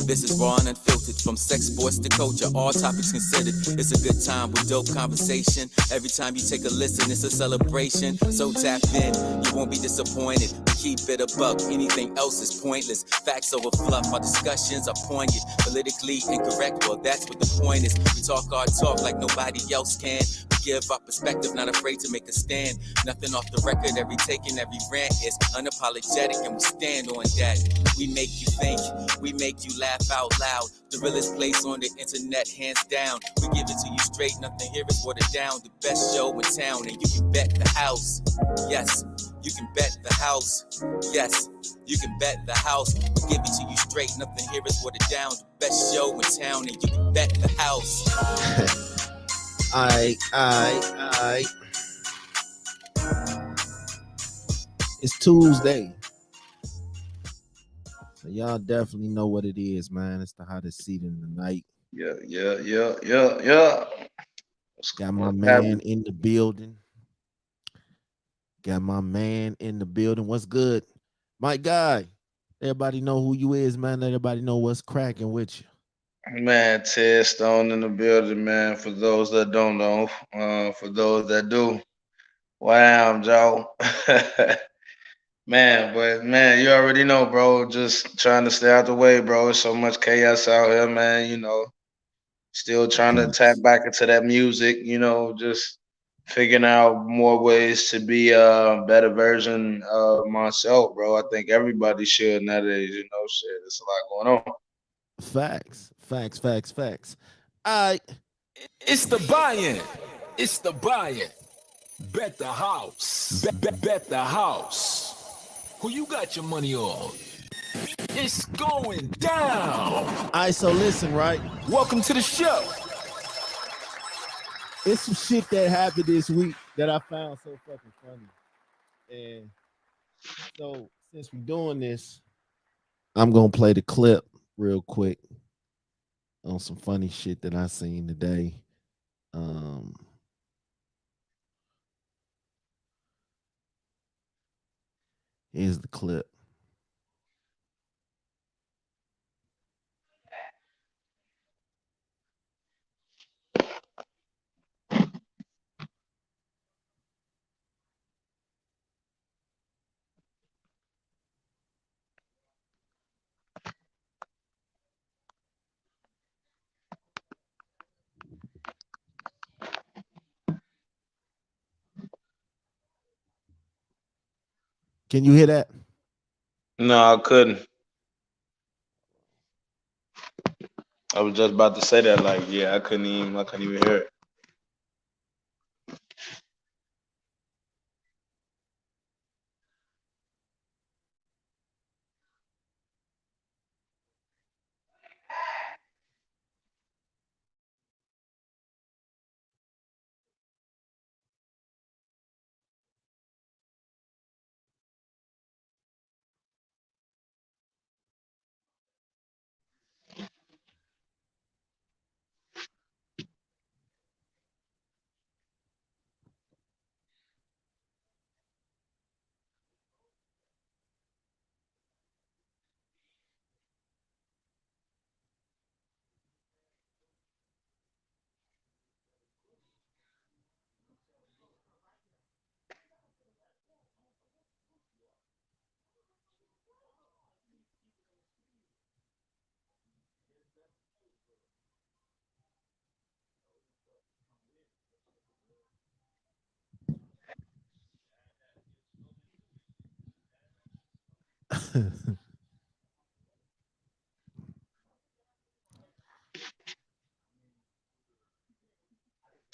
This is raw and unfiltered, from sex, sports to culture, all topics considered. It's a good time with dope conversation. Every time you take a listen, it's a celebration. So tap in, you won't be disappointed. We keep it a buck, anything else is pointless. Facts over fluff, our discussions are poignant. Politically incorrect, well that's what the point is. We talk our talk like nobody else can. We give our perspective, not afraid to make a stand. Nothing off the record, every take and every rant is unapologetic, and we stand on that. We make you think, we make you laugh out loud. The realest place on the internet, hands down. We give it to you straight, nothing here is watered down. The best show in town, and you can bet the house. Yes, you can bet the house. Yes, you can bet the house. We give it to you straight, nothing here is watered down. The best show in town, and you can bet the house. Aight. It's Tuesday. So y'all definitely know what it is, man. It's the hottest seat in the night. Yeah. Got my man in the building. What's good? My guy. Everybody know who you is, man. Let everybody know what's cracking with you. Man, Ted Stone in the building, man. For those that don't know, for those that do, wow, Joe. Man, you already know, bro. Just trying to stay out the way, bro. There's so much chaos out here, man. You know, still trying to tap back into that music. You know, just figuring out more ways to be a better version of myself, bro. I think everybody should nowadays. You know, shit, there's a lot going on. Facts. I It's the buy-in. It's the buy-in. Bet the house. Bet the house. Who you got your money on? It's going down. so listen, right? Welcome to the show. It's some shit that happened this week that I found so fucking funny. And so since we're doing this, I'm gonna play the clip real quick on some funny shit that I seen today. Here's the clip. Can you hear that? No, I couldn't. I was just about to say that, like, yeah, I couldn't even hear it.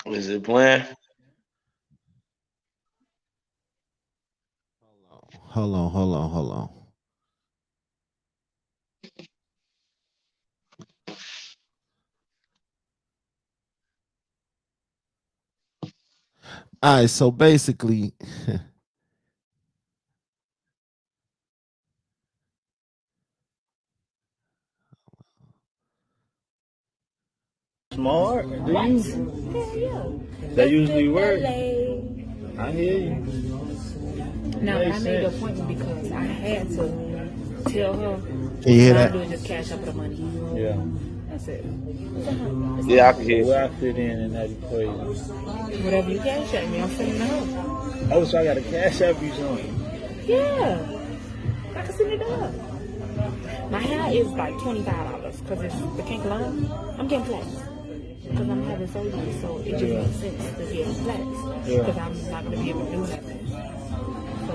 Is it playing? Hold on. All right, so basically, Smart? Do you? Yeah. That usually works. I hear you. Now, I Makes made the sense. appointment because I had to tell her. Can you hear all I that? do is just cash up the money. Yeah. That's it. Yeah, I can So hear. where I fit in that equation? Whatever you cash at me, I'm sending it her. Oh, so I got a cash app you something. Yeah. I can send it to her. My hair is like $25 because it's the kink line. I'm getting flats because I'm having surgery, so it just makes sense to get flats because I'm not going to be able to do nothing. So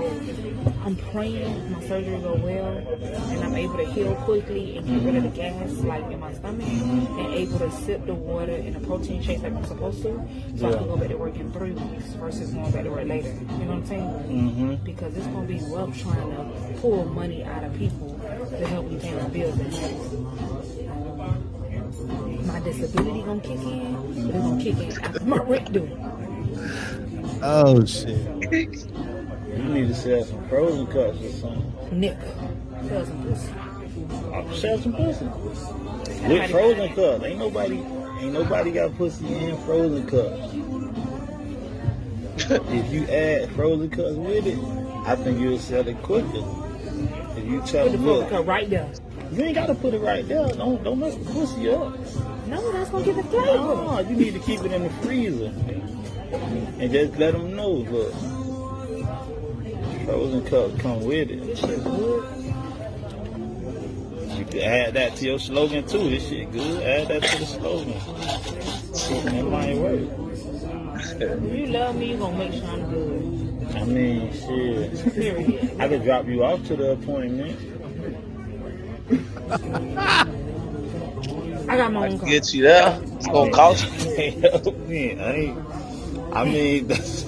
I'm praying my surgery go well and I'm able to heal quickly and get rid of the gas like in my stomach and able to sip the water and the protein shakes like I'm supposed to, so I can go back to work in 3 weeks versus going back to work later. You know what I'm saying? Mm-hmm. Because it's gonna be rough trying to pull money out of people to help me pay my bills and house. My disability gonna kick in, but it's gonna kick in after my rent due. Oh shit. You need to sell some frozen cuts or something. Nigga, sell some pussy. Sell some pussy. With frozen cups. Ain't nobody got pussy in frozen cups. If you add frozen cups with it, I think you'll sell it quicker. If you tell Put the them, phone look, cut right there. you ain't gotta put it right there. Don't mess the pussy up. No, that's gonna give it flavor. No, you need to keep it in the freezer and just let them know. Look, frozen cups come with it. This shit good. You can add that to your slogan too. This shit good. Add that to the slogan. That might work. If you love me, you gonna make sure I'm good. I mean, shit. Period. I could drop you off to the appointment. I got my I own can car. get you there. It's gonna cost you. I mean, that's,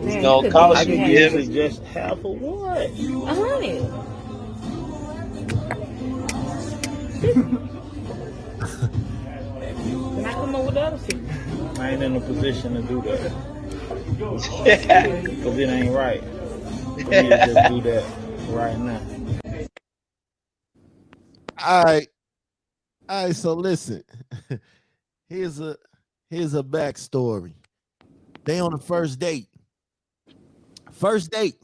It's Man, gonna you cost I you. could can You get hear you me? just half of what? 100. Then I come up with the other 50. I ain't in a position to do that. Yeah. Because it ain't right for me to just do that right now. All right. All right, so listen. Here's a backstory. They on the first date. First date.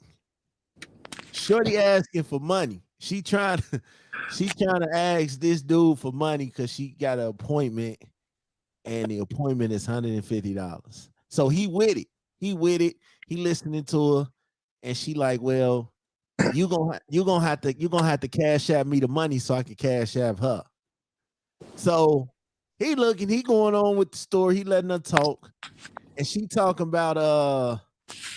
Shorty asking for money. She trying to ask this dude for money because she got an appointment, and the appointment is $150. So he with it. He listening to her, and she like, well, you gonna have to cash out me the money so I can cash out her. So he going on with the story. He letting her talk, and she talking about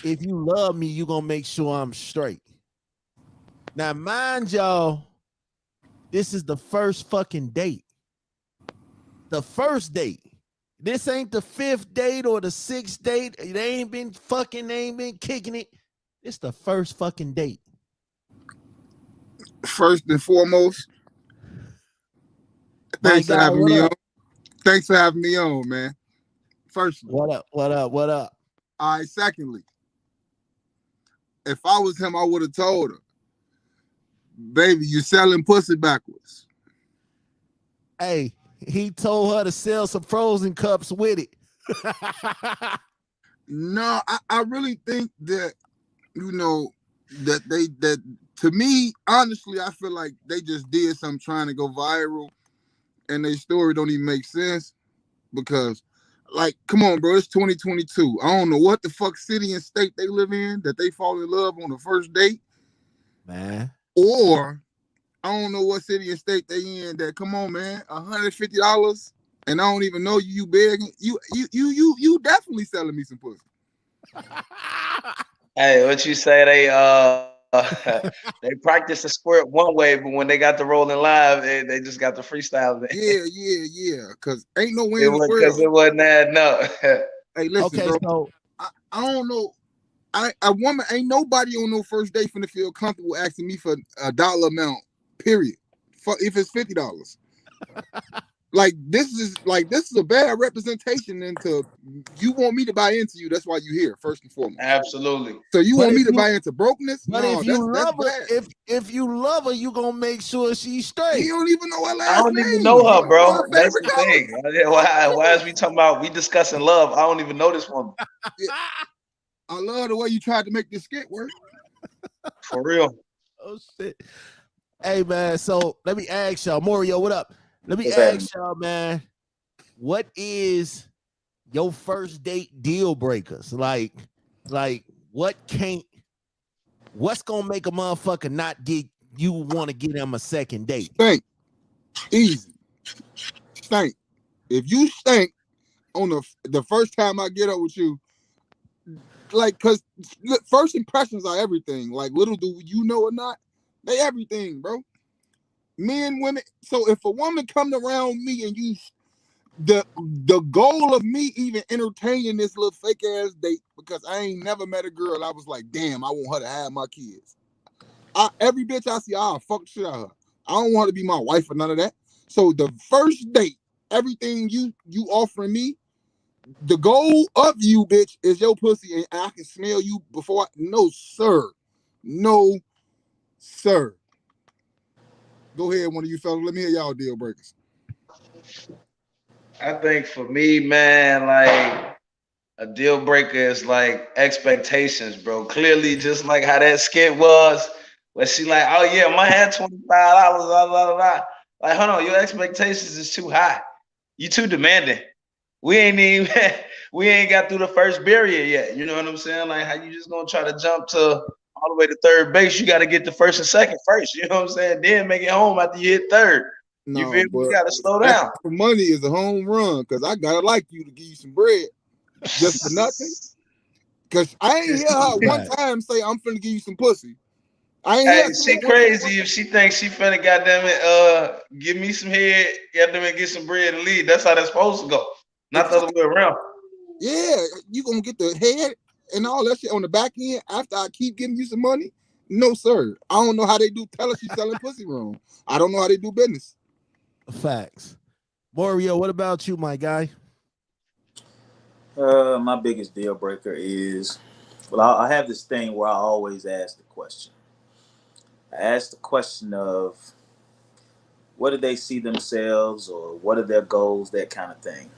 if you love me, you gonna make sure I'm straight. Now, mind y'all, this is the first fucking date. The first date. This ain't the 5th date or the 6th date. They ain't been kicking it. It's the first fucking date. First and foremost, thanks for having me on. Thanks for having me on, man. Firstly. What up? All right, secondly, if I was him, I would have told her, baby, you selling pussy backwards. Hey, he told her to sell some frozen cups with it. No, I really think that, that to me, honestly, I feel like they just did something trying to go viral and their story don't even make sense because, like, come on, bro, it's 2022. I don't know what the fuck city and state they live in that they fall in love on the first date. Man. Or I don't know what city and state they in that, come on, man, $150 and I don't even know you begging. You definitely selling me some pussy. Hey, what you say? They practice the squirt one way, but when they got the rolling live, they just got the freestyle. Yeah. Cause ain't no way It in the was world. because it wasn't adding up. Hey, listen, Okay, bro. so I don't know. A woman ain't nobody on no first date finna feel comfortable asking me for a dollar amount. Period. If it's $50. Like this is a bad representation into you want me to buy into you. That's why you here first and foremost. Absolutely. So you But want me if to you- buy into brokenness? But No, if you that's love her, bad. if you love her, you gonna make sure she's He straight. don't even know her I last don't name. even know He her, don't bro. know her That's favorite the color. thing. Why is we talking about we discussing love? I don't even know this woman. I love the way you tried to make this skit work. For real. Oh shit. Hey man, so let me ask y'all, Mario, what up? Let me What's happening? ask y'all, man, what is your first date deal breakers? Like what's gonna make a motherfucker not get you want to get him a second date? Stink. Easy. Stink. If you stink on the first time I get up with you, like, cause first impressions are everything. Like, little do you know or not, they everything, bro. Men, women. So if a woman come around me and you, the goal of me even entertaining this little fake ass date, because I ain't never met a girl I was like, damn, I want her to have my kids. Every bitch I see, I'll fuck shit out of her. I don't want to be my wife or none of that. So the first date, everything you offering me, the goal of you, bitch, is your pussy, and I can smell you before. No, sir. No, sir. Go ahead, one of you fellas. Let me hear y'all deal breakers. I think for me, man, like a deal breaker is like expectations, bro. Clearly, just like how that skit was, where she like, oh yeah, my hand $25, blah, blah, blah. Like, hold on, your expectations is too high. You too demanding. We ain't got through the first barrier yet. You know what I'm saying? Like how you just gonna try to jump to all the way to third base. You gotta get the first and second first. You know what I'm saying? Then make it home after you hit third. You No, feel me? but You gotta slow that down. for money is a home run, because I gotta like you to give you some bread just for nothing. Because I ain't hear her one time say, I'm finna give you some pussy. I ain't hear Hey, her say she it one time. crazy if she thinks she finna goddamn it, give me some head, goddamn it, get some bread and leave. That's how that's supposed to go. Not the other way around. Yeah, you gonna get the head and all that shit on the back end after I keep giving you some money? No, sir. I don't know how they do. Tell us you selling pussy wrong. I don't know how they do business. Facts. Mario, what about you, my guy? My biggest deal breaker is, well, I have this thing where I always ask the question. I ask the question of, what do they see themselves, or what are their goals, that kind of thing.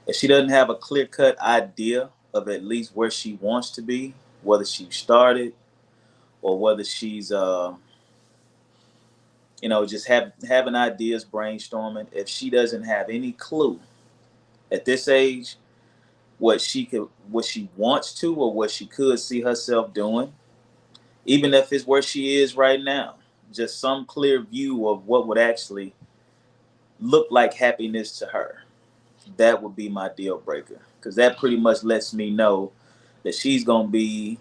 If she doesn't have a clear-cut idea of at least where she wants to be, whether she started or whether she's, just having ideas, brainstorming. If she doesn't have any clue at this age what she wants to, or what she could see herself doing, even if it's where she is right now, just some clear view of what would actually look like happiness to her, that would be my deal breaker, because that pretty much lets me know that she's going to be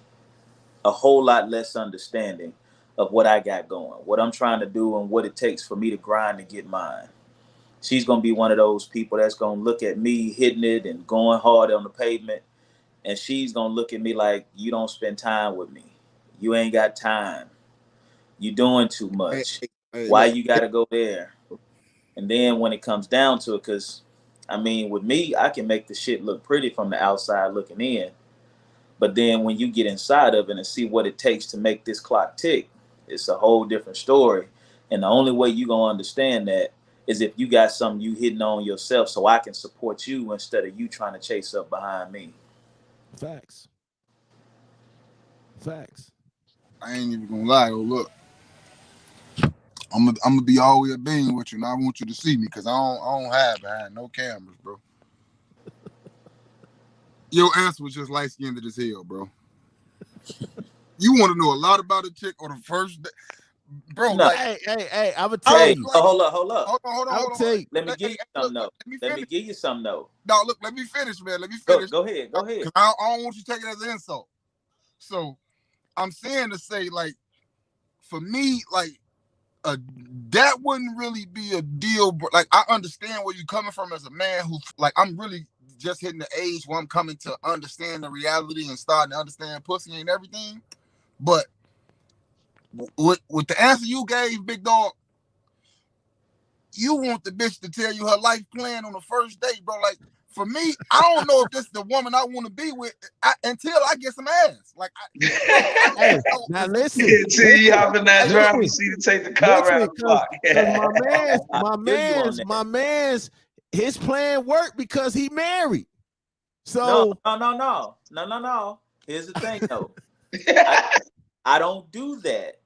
a whole lot less understanding of what I got going, what I'm trying to do, and what it takes for me to grind to get mine. She's going to be one of those people that's going to look at me hitting it and going hard on the pavement, and she's going to look at me like, you don't spend time with me. You ain't got time. You doing too much. Why Look, you got to go there? And then when it comes down to it, because, with me, I can make the shit look pretty from the outside looking in. But then when you get inside of it and see what it takes to make this clock tick, it's a whole different story. And the only way you going to understand that is if you got something you hitting on yourself, so I can support you instead of you trying to chase up behind me. Facts. Facts. I ain't even gonna lie. Oh, look, I'm gonna be all the way a being with you, and I want you to see me, because I don't hide behind no cameras, bro. Your answer was just light skinned as hell, bro. You want to know a lot about a chick on the first day, bro? No. Like, Hey, I'm gonna tell Hey, you. hold up. hold I'll on. tell you. Let me give you something, though. Let me Let finish. me give you something, though. No, look, let me finish, man. Let me Go finish. ahead. Go ahead. 'Cause I don't want you to take it as an insult. So I'm saying to say, like, for me, like, that wouldn't really be a deal. Like, I understand where you're coming from as a man who, like, I'm really just hitting the age where I'm coming to understand the reality and starting to understand pussy and everything. But with the answer you gave, big dog, you want the bitch to tell you her life plan on the first date, bro. Like for me, I don't know if this is the woman I want to be with until I get some ass. Like, Hey, now listen. Until you hop in that Listen. driver's seat to take the car around the block. Cause my man's his plan worked because he married. So No. Here's the thing though. I don't do that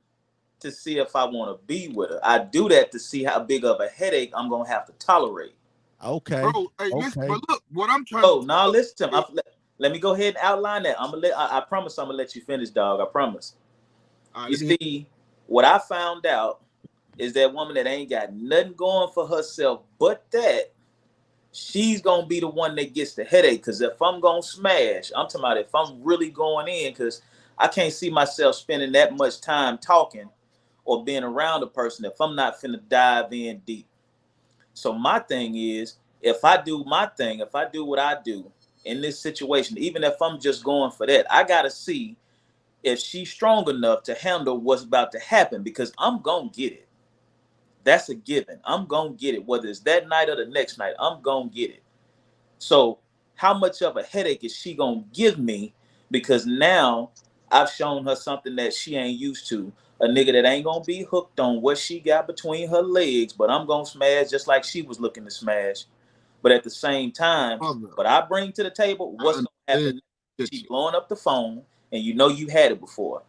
to see if I want to be with her. I do that to see how big of a headache I'm gonna have to tolerate. Okay. Bro, hey, listen, but look, what I'm trying to now listen to him. Let me go ahead and outline that. I promise I'm gonna let you finish, dog. I promise. You see, what I found out is that woman that ain't got nothing going for herself but that, she's gonna be the one that gets the headache. Because if I'm gonna smash, I'm talking about if I'm really going in, because I can't see myself spending that much time talking or being around a person if I'm not finna dive in deep. So my thing is, if I do my thing, if I do what I do in this situation, even if I'm just going for that, I gotta see if she's strong enough to handle what's about to happen, because I'm gonna get it. That's a given. I'm gonna get it. Whether it's that night or the next night, I'm gonna get it. So how much of a headache is she gonna give me? Because now I've shown her something that she ain't used to. A nigga that ain't gonna be hooked on what she got between her legs, but I'm gonna smash just like she was looking to smash. But at the same time, what I bring to the table, what's gonna happen? She's blowing up the phone, and you know you had it before.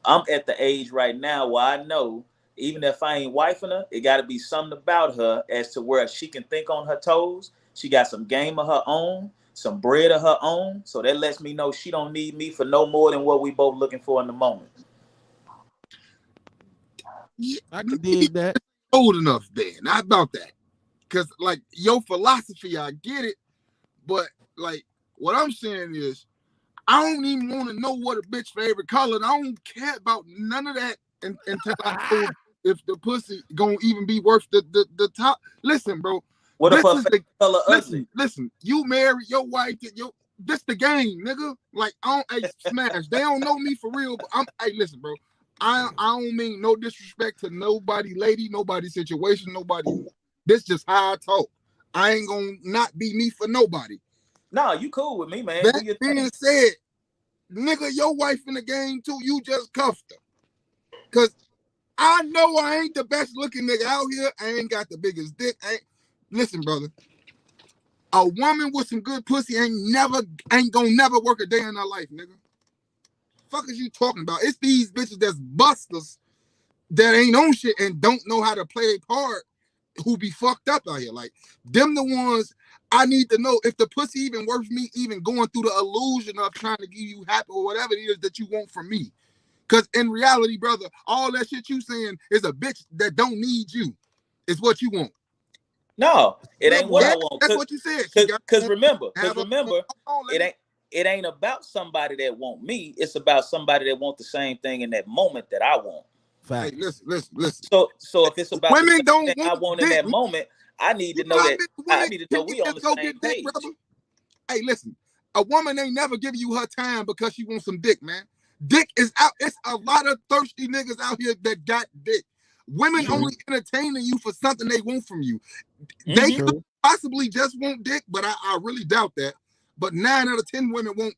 I'm at the age right now where I know, even if I ain't wifing her, it got to be something about her as to where she can think on her toes. She got some game of her own, some bread of her own. So that lets me know she don't need me for no more than what we both looking for in the moment. Yeah, I can dig that. Old enough then, not about that. Because like your philosophy, I get it, but like what I'm saying is, I don't even want to know what a bitch favorite color. I don't care about none of that until I know if the pussy gonna even be worth the top. Listen, bro. What if her favorite color ugly? Listen, you married your wife. This the game, nigga. Like I don't smash. They don't know me for real. But listen, bro. I don't mean no disrespect to nobody, lady, nobody situation, nobody. This just how I talk. I ain't gonna not be me for nobody. No, you cool with me, man. That being said, nigga, your wife in the game too, you just cuffed her. Cause I know I ain't the best looking nigga out here. I ain't got the biggest dick. Listen, brother. A woman with some good pussy ain't gonna never work a day in her life, nigga. Fuck is you talking about? It's these bitches that's busters that ain't on shit and don't know how to play their part who be fucked up out here. Like, them the ones I need to know if the pussy even worth me even going through the illusion of trying to give you happy or whatever it is that you want from me. Because in reality, brother, all that shit you saying is a bitch that don't need you. Is what you want. No, it ain't what I want. That's what you said. Because remember, it ain't about somebody that want me. It's about somebody that want the same thing in that moment that I want. Hey, listen. So if it's about women the don't thing I want in that moment, I need to know that. I need to know we on the same page. Hey, listen. A woman ain't never giving you her time because she wants some dick, man. Dick is out. It's a lot of thirsty niggas out here that got dick. Women only entertaining you for something they want from you. They could possibly just want dick, but I really doubt that. But 9 out of 10 women want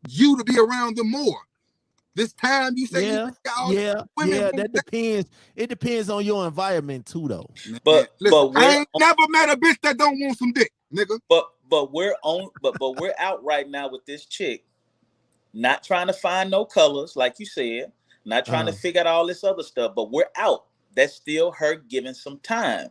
you to be around them more. This time you say that depends. It depends on your environment too, though. But I ain't never met a bitch that don't want some dick, nigga. But we're out right now with this chick, not trying to find no colors, like you said, not trying to figure out all this other stuff. But we're out. That's still her giving some time.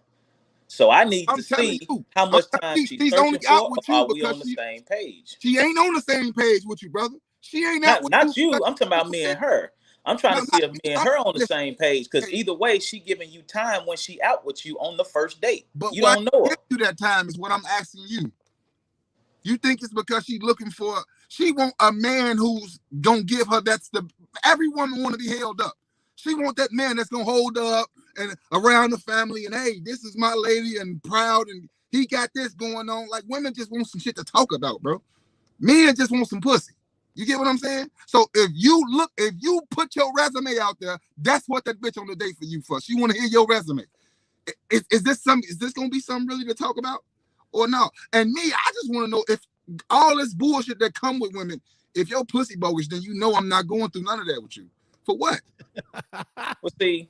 So I need to see how much time she's searching for. Are we on the same page? She ain't on the same page with you, brother. She ain't not you. I'm talking about me and her. I'm trying to see if me and her on the same page. Because either way, she giving you time when she out with you on the first date. But you don't know her. You that time is what I'm asking you. You think it's because she's looking for? She want a man who's gonna give her. Every woman want to be held up. She want that man that's gonna hold her up and around the family. And hey, this is my lady and proud. And he got this going on. Like women just want some shit to talk about, bro. Men just want some pussy. You get what I'm saying? So if you put your resume out there, that's what that bitch on the date for you for. She want to hear your resume. Is this gonna be something really to talk about, or no? And me, I just want to know if all this bullshit that come with women, if your pussy bogus, then you know I'm not going through none of that with you. For what? Well, see,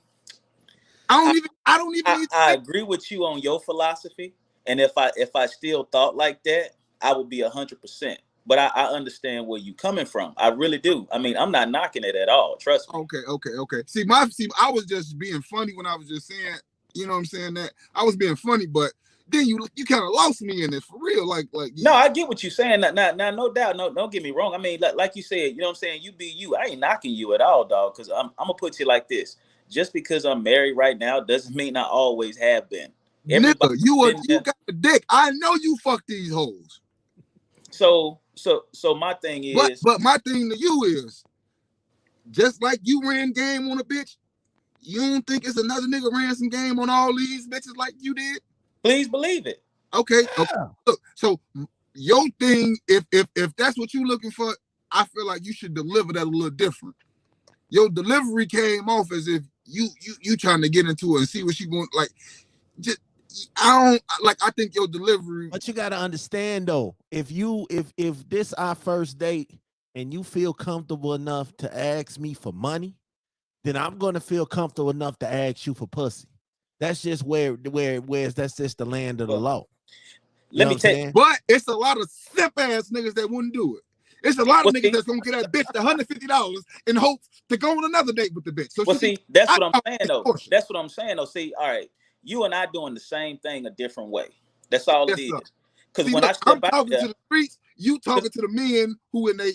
I don't even need to I agree with you on your philosophy, and if I still thought like that, I would be 100%. But I understand where you coming from. I really do. I mean, I'm not knocking it at all. Trust me. Okay. See, I was just being funny when I was just saying, you know what I'm saying, that I was being funny, but then you kind of lost me in it for real. Like no, I get what you're saying. Now, no doubt. No, don't get me wrong. I mean, like you said, you know what I'm saying? You be you. I ain't knocking you at all, dog, because I'm gonna put you like this. Just because I'm married right now doesn't mean I always have been. Nigga, you got a dick. I know you fuck these hoes. So my thing is, but my thing to you is, just like you ran game on a bitch, you don't think it's another nigga ran some game on all these bitches like you did? Please believe it. Okay. Look, so your thing, if that's what you're looking for, I feel like you should deliver that a little different. Your delivery came off as if you trying to get into it and see what she want. Like, just I think your delivery. But you gotta understand though, if this our first date and you feel comfortable enough to ask me for money, then I'm gonna feel comfortable enough to ask you for pussy. That's just where that's just the land of the law. Let me tell you. But it's a lot of simp ass niggas that wouldn't do it. It's a lot of niggas that's gonna get that bitch $150 in hopes to go on another date with the bitch. So that's what I'm saying though. That's what I'm saying though. See, all right, you and I doing the same thing a different way. That's all it is. Because when I step I'm talking to the streets, you talking to the men who in they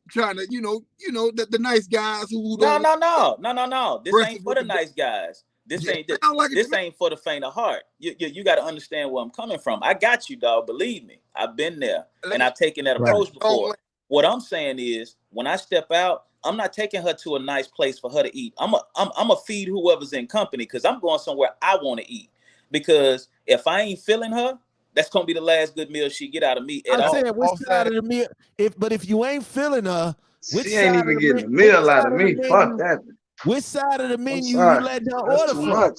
trying to, you know, the nice guys who don't. No. This ain't for the nice guys. This ain't for the faint of heart. You got to understand where I'm coming from. I got you, dog. Believe me, I've been there and I've taken that approach before. What I'm saying is, when I step out, I'm not taking her to a nice place for her to eat. I'm a feed whoever's in company because I'm going somewhere I want to eat. Because if I ain't feeling her, that's gonna be the last good meal she get out of me at all. I said, which side of the meal? If you ain't feeling her, she ain't even getting a meal out of me. Fuck that. Which side of the menu you let her order from?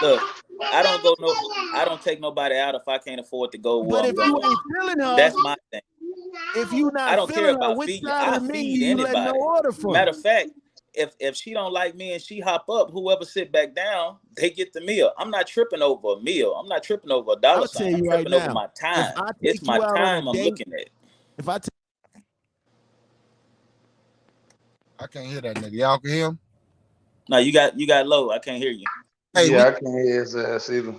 Look, I don't take nobody out if I can't afford to go. But if you ain't feeling her, that's my thing. If you not, I don't care about which feeding. side I of the menu feed you anybody. let her order from? Matter of fact, if she don't like me and she hop up, whoever sit back down, they get the meal. I'm not tripping over a meal. I'm not tripping over a dollar sign. I'm tripping over my time. It's my time I'm looking at. If I can't hear that nigga. Y'all can hear him? No, you got low. I can't hear you. Hey, I can't hear his ass either.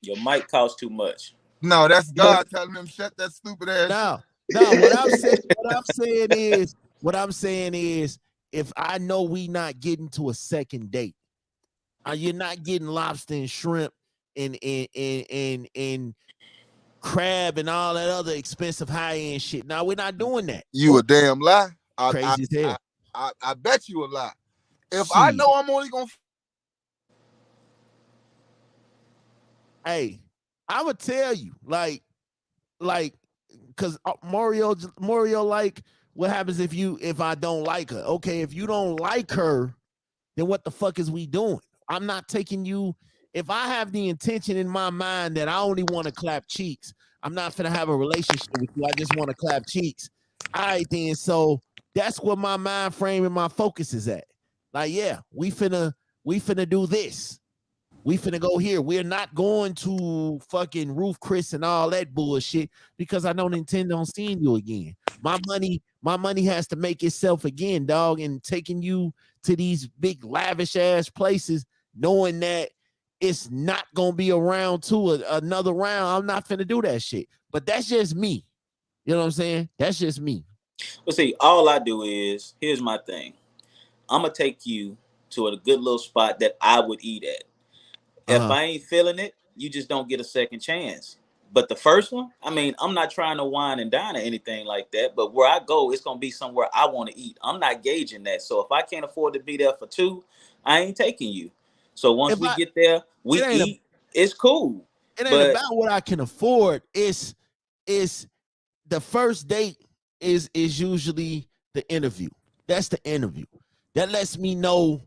Your mic costs too much. No, that's God telling him shut that stupid ass. No. What I'm saying is, if I know we not getting to a second date, you're not getting lobster and shrimp and crab and all that other expensive high-end shit. Now we're not doing that. You a damn lie. Crazy as hell. I bet you a lie. If I know I'm only gonna, hey, I would tell you, like, because Mario, like, what happens if I don't like her? Okay, if you don't like her, then what the fuck is we doing? I'm not taking you. If I have the intention in my mind that I only want to clap cheeks, I'm not finna have a relationship with you. I just want to clap cheeks. All right, then. So that's what my mind frame and my focus is at. Like, yeah, we finna do this. We finna go here. We're not going to fucking Roof Chris and all that bullshit because I don't intend on seeing you again. My money has to make itself again, dog, and taking you to these big lavish ass places, knowing that it's not gonna be around another round. I'm not finna do that shit. But that's just me. You know what I'm saying? That's just me. Well, see, all I do is, here's my thing. I'm gonna take you to a good little spot that I would eat at. If I ain't feeling it, you just don't get a second chance. But the first one, I mean, I'm not trying to wine and dine or anything like that. But where I go, it's gonna be somewhere I want to eat. I'm not gauging that. So if I can't afford to be there for two, I ain't taking you. So once we get there, we eat. It's cool. It ain't about what I can afford. It's the first date is usually the interview. That's the interview. That lets me know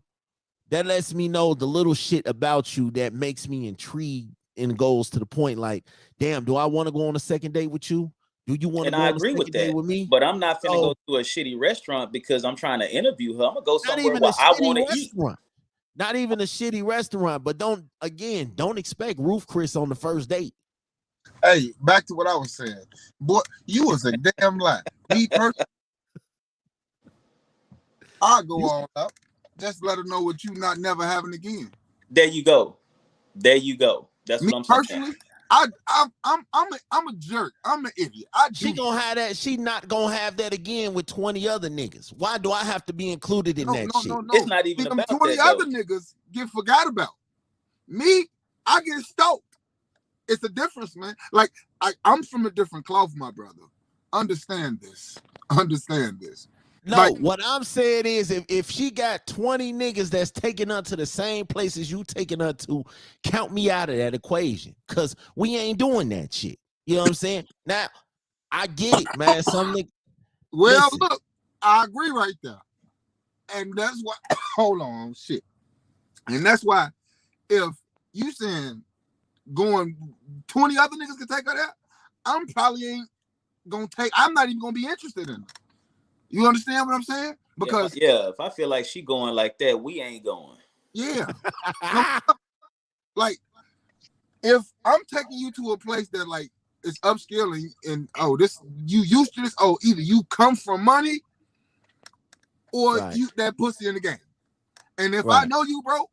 that lets me know the little shit about you that makes me intrigued and goes to the point like, damn, do I want to go on a second date with you? Do you want to And go I on a agree with second date that. with me? But I'm not finna So, go to a shitty restaurant because I'm trying to interview her. I'm gonna go not somewhere even a where I shitty want to eat. restaurant. Not even a shitty restaurant, but don't expect Roof Chris on the first date. Hey, back to what I was saying. Boy, you was a damn lie. Me personally, I go all out. Just let her know what you not never having again. There you go. There you go. That's Me what I'm saying. personally, I'm a jerk. I'm an idiot. She gonna have that. She not gonna have that again with 20 other niggas. Why do I have to be included in that shit? No. It's not even See, them about 20 that, other though. niggas get forgot about. Me, I get stoked. It's a difference, man. Like I'm from a different cloth, my brother. Understand this. No, Like, what I'm saying is if she got 20 niggas that's taking her to the same places you taking her to, count me out of that equation. Cause we ain't doing that shit. You know what I'm saying? Now, I get it, man. Some niggas. well, Listen. look, I agree right there. And that's why hold on, shit. And that's why if you saying going 20 other niggas can take her there, I'm probably ain't gonna take, I'm not even gonna be interested in it. You understand what I'm saying? Because if I feel like she going like that, we ain't going. yeah. Like if I'm taking you to a place that like is upscaling and this you used to this, either you come from money or Right. you that pussy in the game. And if I Right. know you, bro,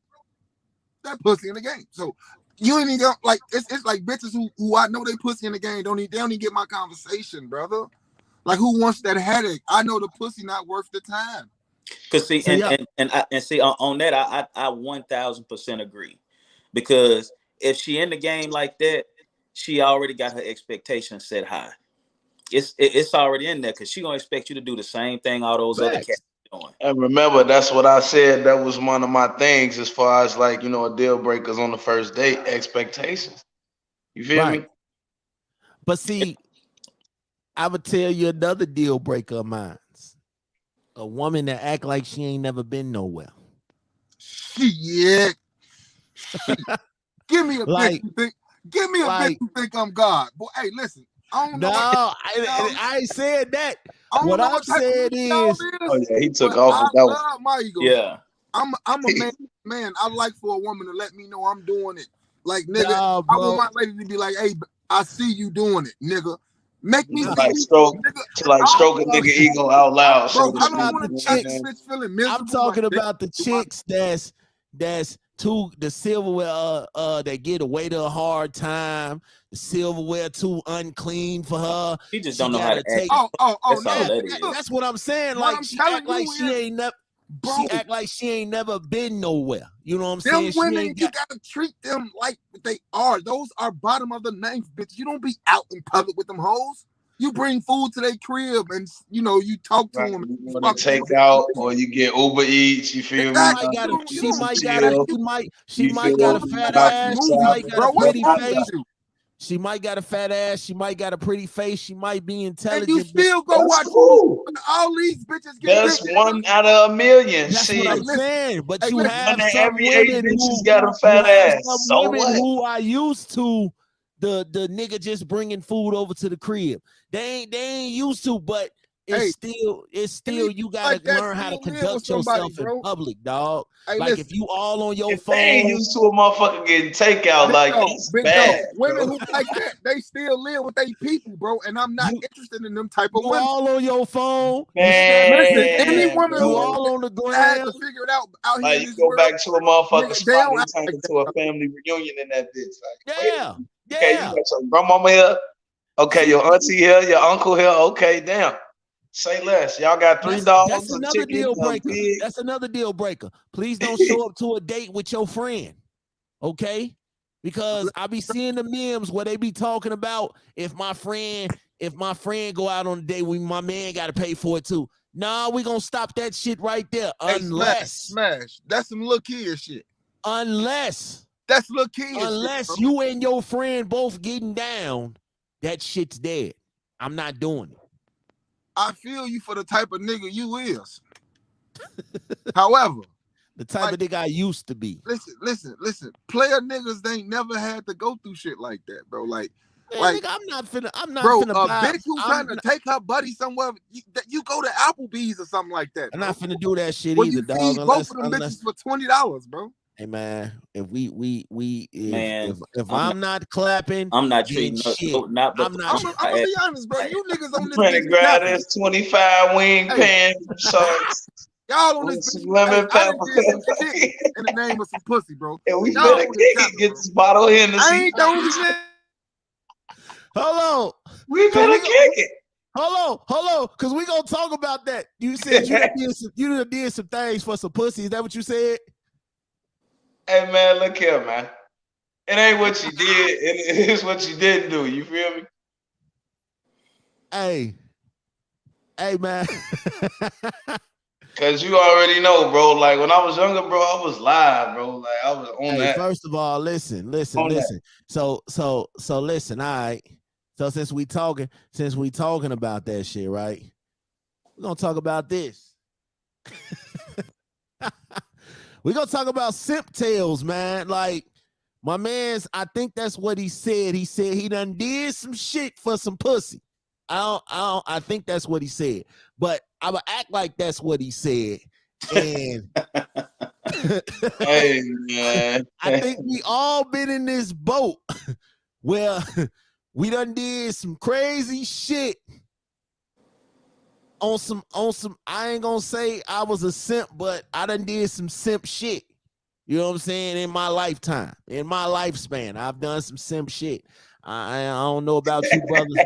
that pussy in the game. So you ain't even like it's like bitches who I know they pussy in the game don't even get my conversation, brother. Like who wants that headache? I know the pussy not worth the time. Cause see, So, and see on that, I 1000% agree. Because if she in the game like that, she already got her expectations set high. It's already in there because she gonna expect you to do the same thing all those other cats doing. And remember, that's what I said. That was one of my things as far as like, a deal breakers on the first date, expectations. You feel right. me? But see, I would tell you another deal breaker of mine. A woman that act like she ain't never been nowhere. Shit. Give me a Like- bitch who think. Give me a bitch who think I'm God. Boy, hey, listen. I don't know. I ain't said that. I don't What know I'm what type of saying nigga y'all is, Oh yeah, he took but off I with that one. love my ego. Yeah. I'm a man. I like for a woman to let me know I'm doing it. Like, nigga, nah, I bro. want my lady to be like, hey, I see you doing it, nigga. Make me see Like you, stroke, nigga. stroke a nigga ego out loud. Bro, So to I don't speak, want to you know catch what I'm a saying? bitch feeling miserable. I'm talking like, about the chicks that's too the silverware that get away to a hard time. The silverware too unclean for her. She just don't know how to act. take. Oh, That's all no. that is. That's what I'm saying. What Like I'm she telling act like you she is, ain't never. bro, She act like she ain't never been nowhere. You know what I'm them saying? She women, ain't you got. gotta treat them like they are. Those are bottom of the ninth, bitch. You don't be out in public with them hoes. You bring food to their crib and you talk to Right. them. You want to take out or you get Uber Eats. You feel me? Might got a, You she don't might do got a, that. she You might feel got a me? fat Knock ass. you She side, might got Bro, a what's pretty wrong face. with you? She might got a fat ass. She might got a pretty face. She might be And intelligent. you still go That's watch cool. all these bitches get That's big. one out of a million. That's what Shit. I'm saying. But Hey, you listen. One have in some every 8 women bitches got a fat ass. So what? who are used to the nigga just bringing food over to the crib. They ain't used to, but it's still you gotta like that learn how to still live with conduct somebody, yourself in bro. public, dog. Hey, Like listen. if you all on your If they ain't phone, used to a motherfucker getting takeout, like that's Big bad, dog. Women bro. who like that, they still live with their people, bro. And I'm not interested in them type of you women. all on your phone, you Listen, any Man, woman you who bro. all on the had gram. to figure it out here Like in you this go world, back to a motherfucking nigga, they spot, don't they act turn like into that. a family reunion in that bitch. Like, wait a Yeah, minute. Okay, you yeah. got your grandmama here. Okay, your auntie here, your uncle here. Okay, damn. Say less. Y'all got 3 dogs, That's a another chicken, deal a breaker. pig. That's another deal breaker. Please don't show up to a date with your friend, okay? Because I be seeing the memes where they be talking about if my friend go out on a date with my man got to pay for it too. Nah, we gonna stop that shit right there. Hey, Unless smash. That's some little kid shit. unless That's little kid shit. Bro. you and your friend both getting down, that shit's dead. I'm not doing it. I feel you for the type of nigga you is. However, The type of nigga I used to be. Listen. Player niggas, they ain't never had to go through shit like that, bro. Like, Man, nigga, I'm not finna bro, buy. bitch who's trying to take her buddy somewhere, you go to Applebee's or something like that. I'm bro. not finna do that shit Well, either, you dog. feed both of them bitches for $20, bro. Hey man, if Man, if I'm not clapping, I'm not then treating shit. not but I'm not. I'm gonna be honest, bro. You niggas on this Trying to bitch grab capping. this 25 wing pan sauce Y'all on with this some bitch. lemon Hey, I done did some pepper. shit in the name of some pussy, bro. And we Y'all better on kick this it. capping, Get bro. this bottle of I Hennessy. ain't the only nigga. Hold on. We better kick it. Hold on, because we gonna talk about that. You said you done did some things for some pussy. Is that what you said? Hey man, look here, man. It ain't what you did, it is what you didn't do. You feel me? Hey, man. Cause you already know, bro. Like when I was younger, bro, I was live, bro. Like I was on Hey, that. first of all, listen. On that. So listen, all right. So since we talking about that shit, right? We're gonna talk about this. We're gonna talk about simp tales, man. Like my man's, I think that's what he said. He said he done did some shit for some pussy. I think that's what he said. But I would act like that's what he said. And Hey man. I think we all been in this boat where we done did some crazy shit on some, I ain't gonna say I was a simp, but I done did some simp shit. You know what I'm saying? In my lifetime, in my lifespan, I've done some simp shit. I don't know about you, brothers.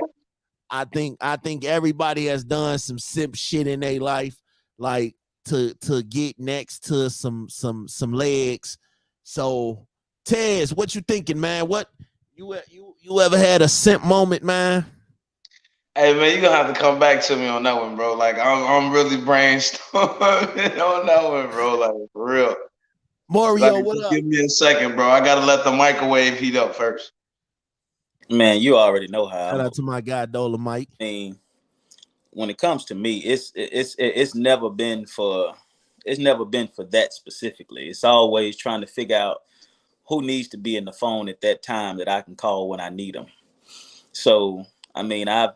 I think everybody has done some simp shit in their life, like to get next to some legs. So, Tez, what you thinking, man? What you ever had a simp moment, man? Hey man, you gonna have to come back to me on that one, bro. Like I'm really brainstorming on that one, bro. Like for real. Mario, Like, what just up? give me a second, bro. I gotta let the microwave heat up first. Man, you already know how. Shout out to my guy Dolomite. I mean, when it comes to me, it's never been for that specifically. It's always trying to figure out who needs to be in the phone at that time that I can call when I need them. So I mean, I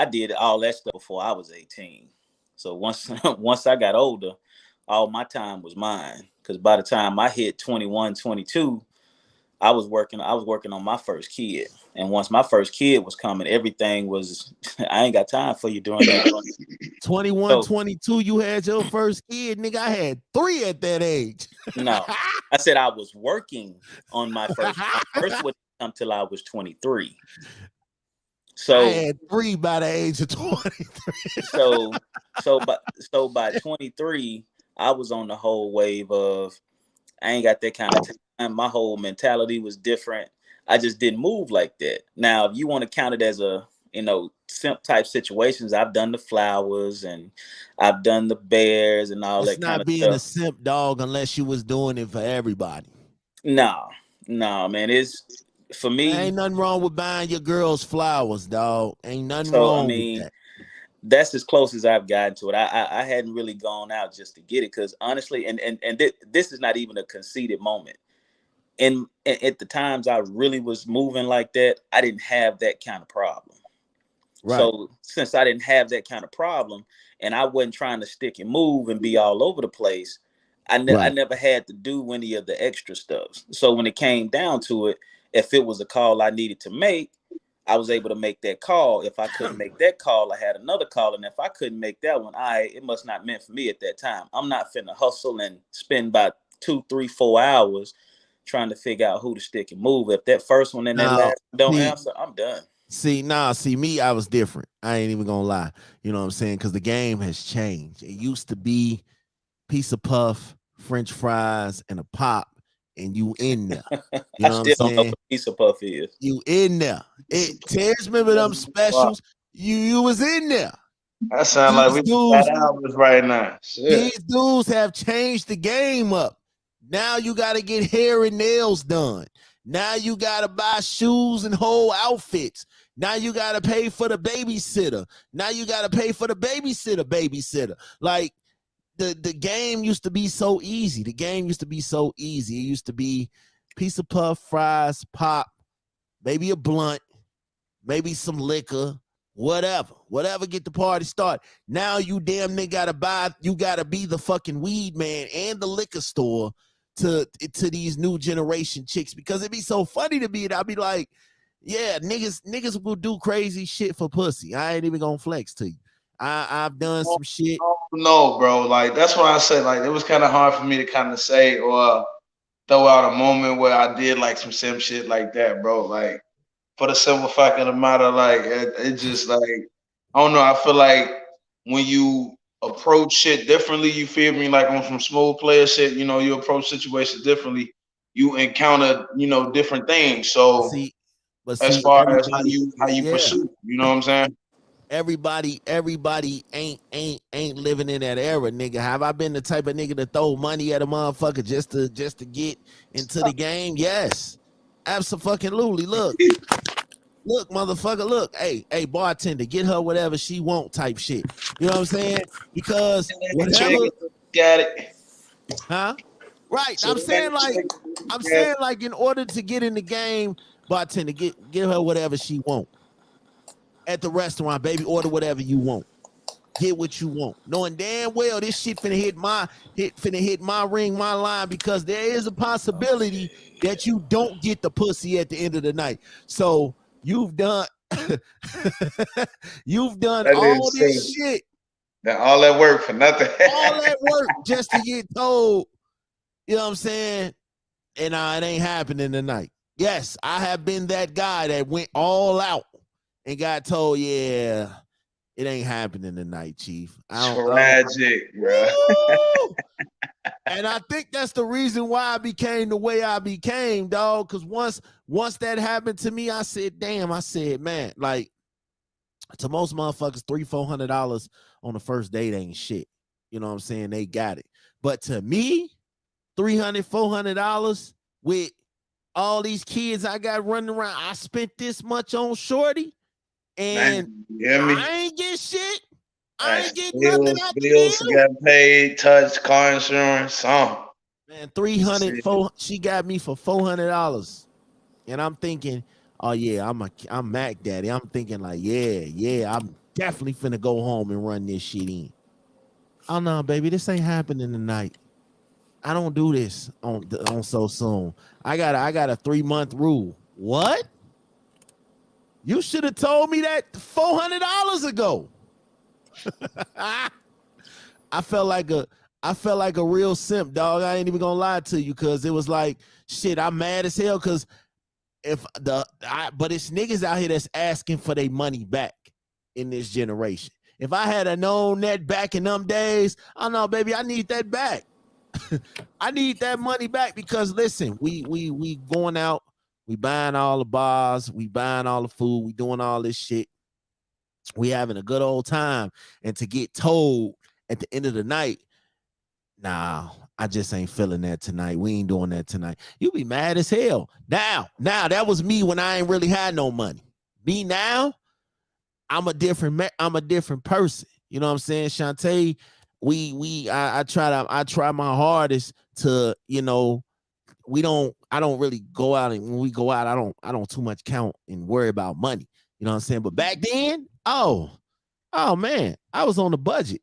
did all that stuff before I was 18. So once I got older, all my time was mine. Because by the time I hit 21, 22, I was working on my first kid. And once my first kid was coming, everything was, I ain't got time for you doing that. 21, 22, you had your first kid, nigga. I had 3 at that age. No, I said I was working on my first. My first would come till I was 23. So I had 3 by the age of 23. so by 23, I was on the whole wave of I ain't got that kind of time. My whole mentality was different. I just didn't move like that. Now, if you want to count it as a, simp type situations, I've done the flowers and I've done the bears and all that kind of stuff. It's not being a simp, dog, unless you was doing it for everybody. No, man. It's for me. There ain't nothing wrong with buying your girls flowers, dog. Ain't nothing wrong with that. That's as close as I've gotten to it. I hadn't really gone out just to get it because honestly, and this is not even a conceited moment. And at the times I really was moving like that, I didn't have that kind of problem. Right. So since I didn't have that kind of problem, and I wasn't trying to stick and move and be all over the place, I never had to do any of the extra stuff. So when it came down to it, if it was a call I needed to make, I was able to make that call. If I couldn't make that call, I had another call. And if I couldn't make that one, it must not meant for me at that time. I'm not finna hustle and spend about 2, 3, 4 hours trying to figure out who to stick and move. If that first one and that last don't answer, I'm done. See, me, I was different. I ain't even gonna lie. You know what I'm saying? Because the game has changed. It used to be piece of puff, French fries, and a pop, and you in there. You know what I'm saying? Know what piece of puff is. You in there. Terrence, remember them specials? You was in there. That sound like we got albums right now. Shit. These dudes have changed the game up. Now you got to get hair and nails done. Now you got to buy shoes and whole outfits. Now you got to pay for the babysitter. Now you got to pay for the babysitter. Like, the game used to be so easy. The game used to be so easy. It used to be piece of puff, fries, pop, maybe a blunt, maybe some liquor, whatever get the party started. Now you damn near gotta be the fucking weed man and the liquor store to these new generation chicks, because it'd be so funny to me. I'd be like, yeah, niggas will do crazy shit for pussy. I ain't even gonna flex to you. I've done some shit. No, bro. Like that's why I said like it was kind of hard for me to kind of say or throw out a moment where I did like some sim shit like that, bro. Like for the simple fact of the matter, like it just like I don't know. I feel like when you approach shit differently, you feel me? Like on some smooth player shit, you know, you approach situations differently. You encounter, you know, different things. So as See, far as everybody, how you yeah, pursue, you know what I'm saying? everybody ain't living in that era, nigga. Have I been the type of nigga to throw money at a motherfucker just to get into the game? Yes, absolutely. Look, motherfucker, look, hey, bartender, get her whatever she want type shit. You know what I'm saying? Because whatever, Got it. huh? Right. So I'm saying like in order to get in the game, bartender, get her whatever she want. At the restaurant, baby, order whatever you want. Get what you want. Knowing damn well this shit finna hit my ring, my line, because there is a possibility that you don't get the pussy at the end of the night. So you've done all this shit. All that work for nothing. All that work just to get told, you know what I'm saying? And it ain't happening tonight. Yes, I have been that guy that went all out and got told, yeah, it ain't happening tonight, Chief. Tragic, bro. And I think that's the reason why I became the way I became, dog. Because once that happened to me, I said, damn, man, like to most motherfuckers, $300-400 on the first date ain't shit. You know what I'm saying? They got it. But to me, $300-400 with all these kids I got running around, I spent this much on shorty, and I ain't get shit. I ain't get nothing out the bills deal. got paid, touch, car insurance, something. Man, 300, she got me for $400. And I'm thinking, oh yeah, I'm Mac Daddy. I'm thinking like, yeah, I'm definitely finna go home and run this shit in. Oh no, baby, this ain't happening tonight. I don't do this on so soon. I got a 3-month rule. What? You should have told me that $400 ago. I felt like a real simp, dog. I ain't even gonna lie to you, because it was like, shit, I'm mad as hell, because but it's niggas out here that's asking for their money back in this generation. If I had known that back in them days, I know, baby, I need that back. I need that money back, because listen, we going out, we buying all the bars, we buying all the food, we doing all this shit. We having a good old time, and to get told at the end of the night, nah, I just ain't feeling that tonight. We ain't doing that tonight. You be mad as hell. Now that was me when I ain't really had no money. Me now, I'm a different person. You know what I'm saying, Shantae? I try my hardest to, you know, I don't really go out, and when we go out, I don't too much count and worry about money. You know what I'm saying? But back then, oh man, I was on the budget.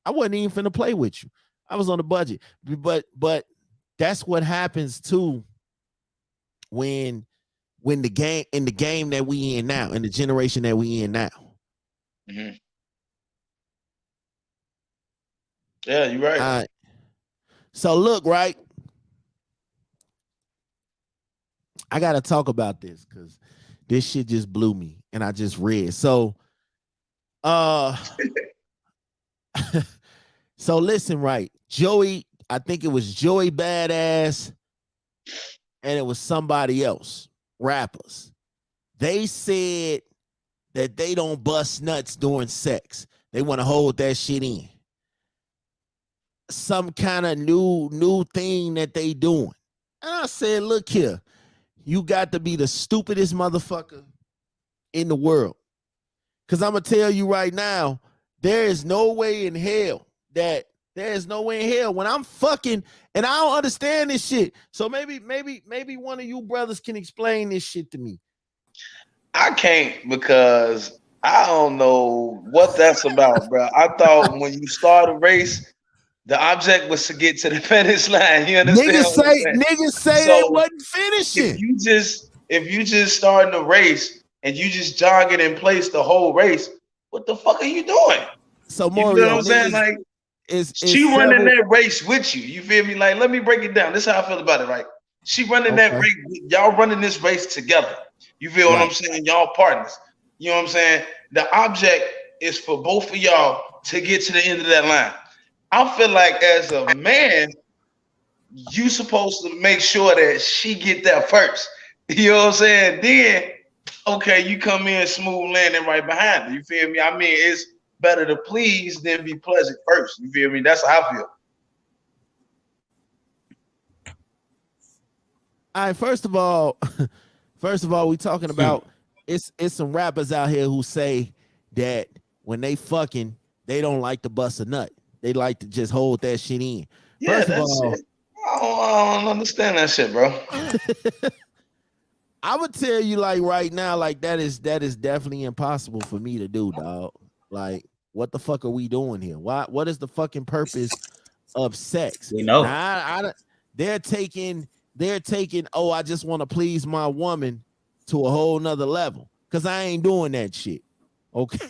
I wasn't even finna play with you. I was on the budget. But that's what happens too when in the game that we in now, in the generation that we in now. Mm-hmm. Yeah, you're right. So look, right? I gotta talk about this because this shit just blew me, and I just read. So so listen, right? Joey, I think it was Joey Badass, and it was somebody else, rappers. They said that they don't bust nuts during sex. They want to hold that shit in. Some kind of new thing that they doing. And I said, look here, you got to be the stupidest motherfucker in the world. Because I'm going to tell you right now, there is no way in hell that There's no way in hell when I'm fucking and I don't understand this shit. So maybe one of you brothers can explain this shit to me. I can't because I don't know what that's about, bro. I thought when you start a race, the object was to get to the finish line. You understand what I'm saying? Niggas say they So wasn't if finishing. you just starting the race and you just jogging in place the whole race, what the fuck are you doing? So You feel Mario, what I'm saying? Like she running that race with you. You feel me? Like, let me break it down. This is how I feel about it, right? She running that race. Y'all running this race together. You feel what I'm saying? Y'all partners. You know what I'm saying? The object is for both of y'all to get to the end of that line. I feel like as a man, you supposed to make sure that she get there first. You know what I'm saying? Then, okay, you come in smooth landing right behind her. You feel me? I mean, it's better to please than be pleasant first. You feel me? That's how I feel. All right, first of all, we talking about it's some rappers out here who say that when they fucking, they don't like to bust a nut. They like to just hold that shit in. Yeah, First of all, I don't understand that shit, bro. I would tell you like right now, like that is definitely impossible for me to do, dog. Like, what the fuck are we doing here? What is the fucking purpose of sex? We know. Now, they're taking, oh, I just want to please my woman to a whole nother level. Cause I ain't doing that shit. Okay.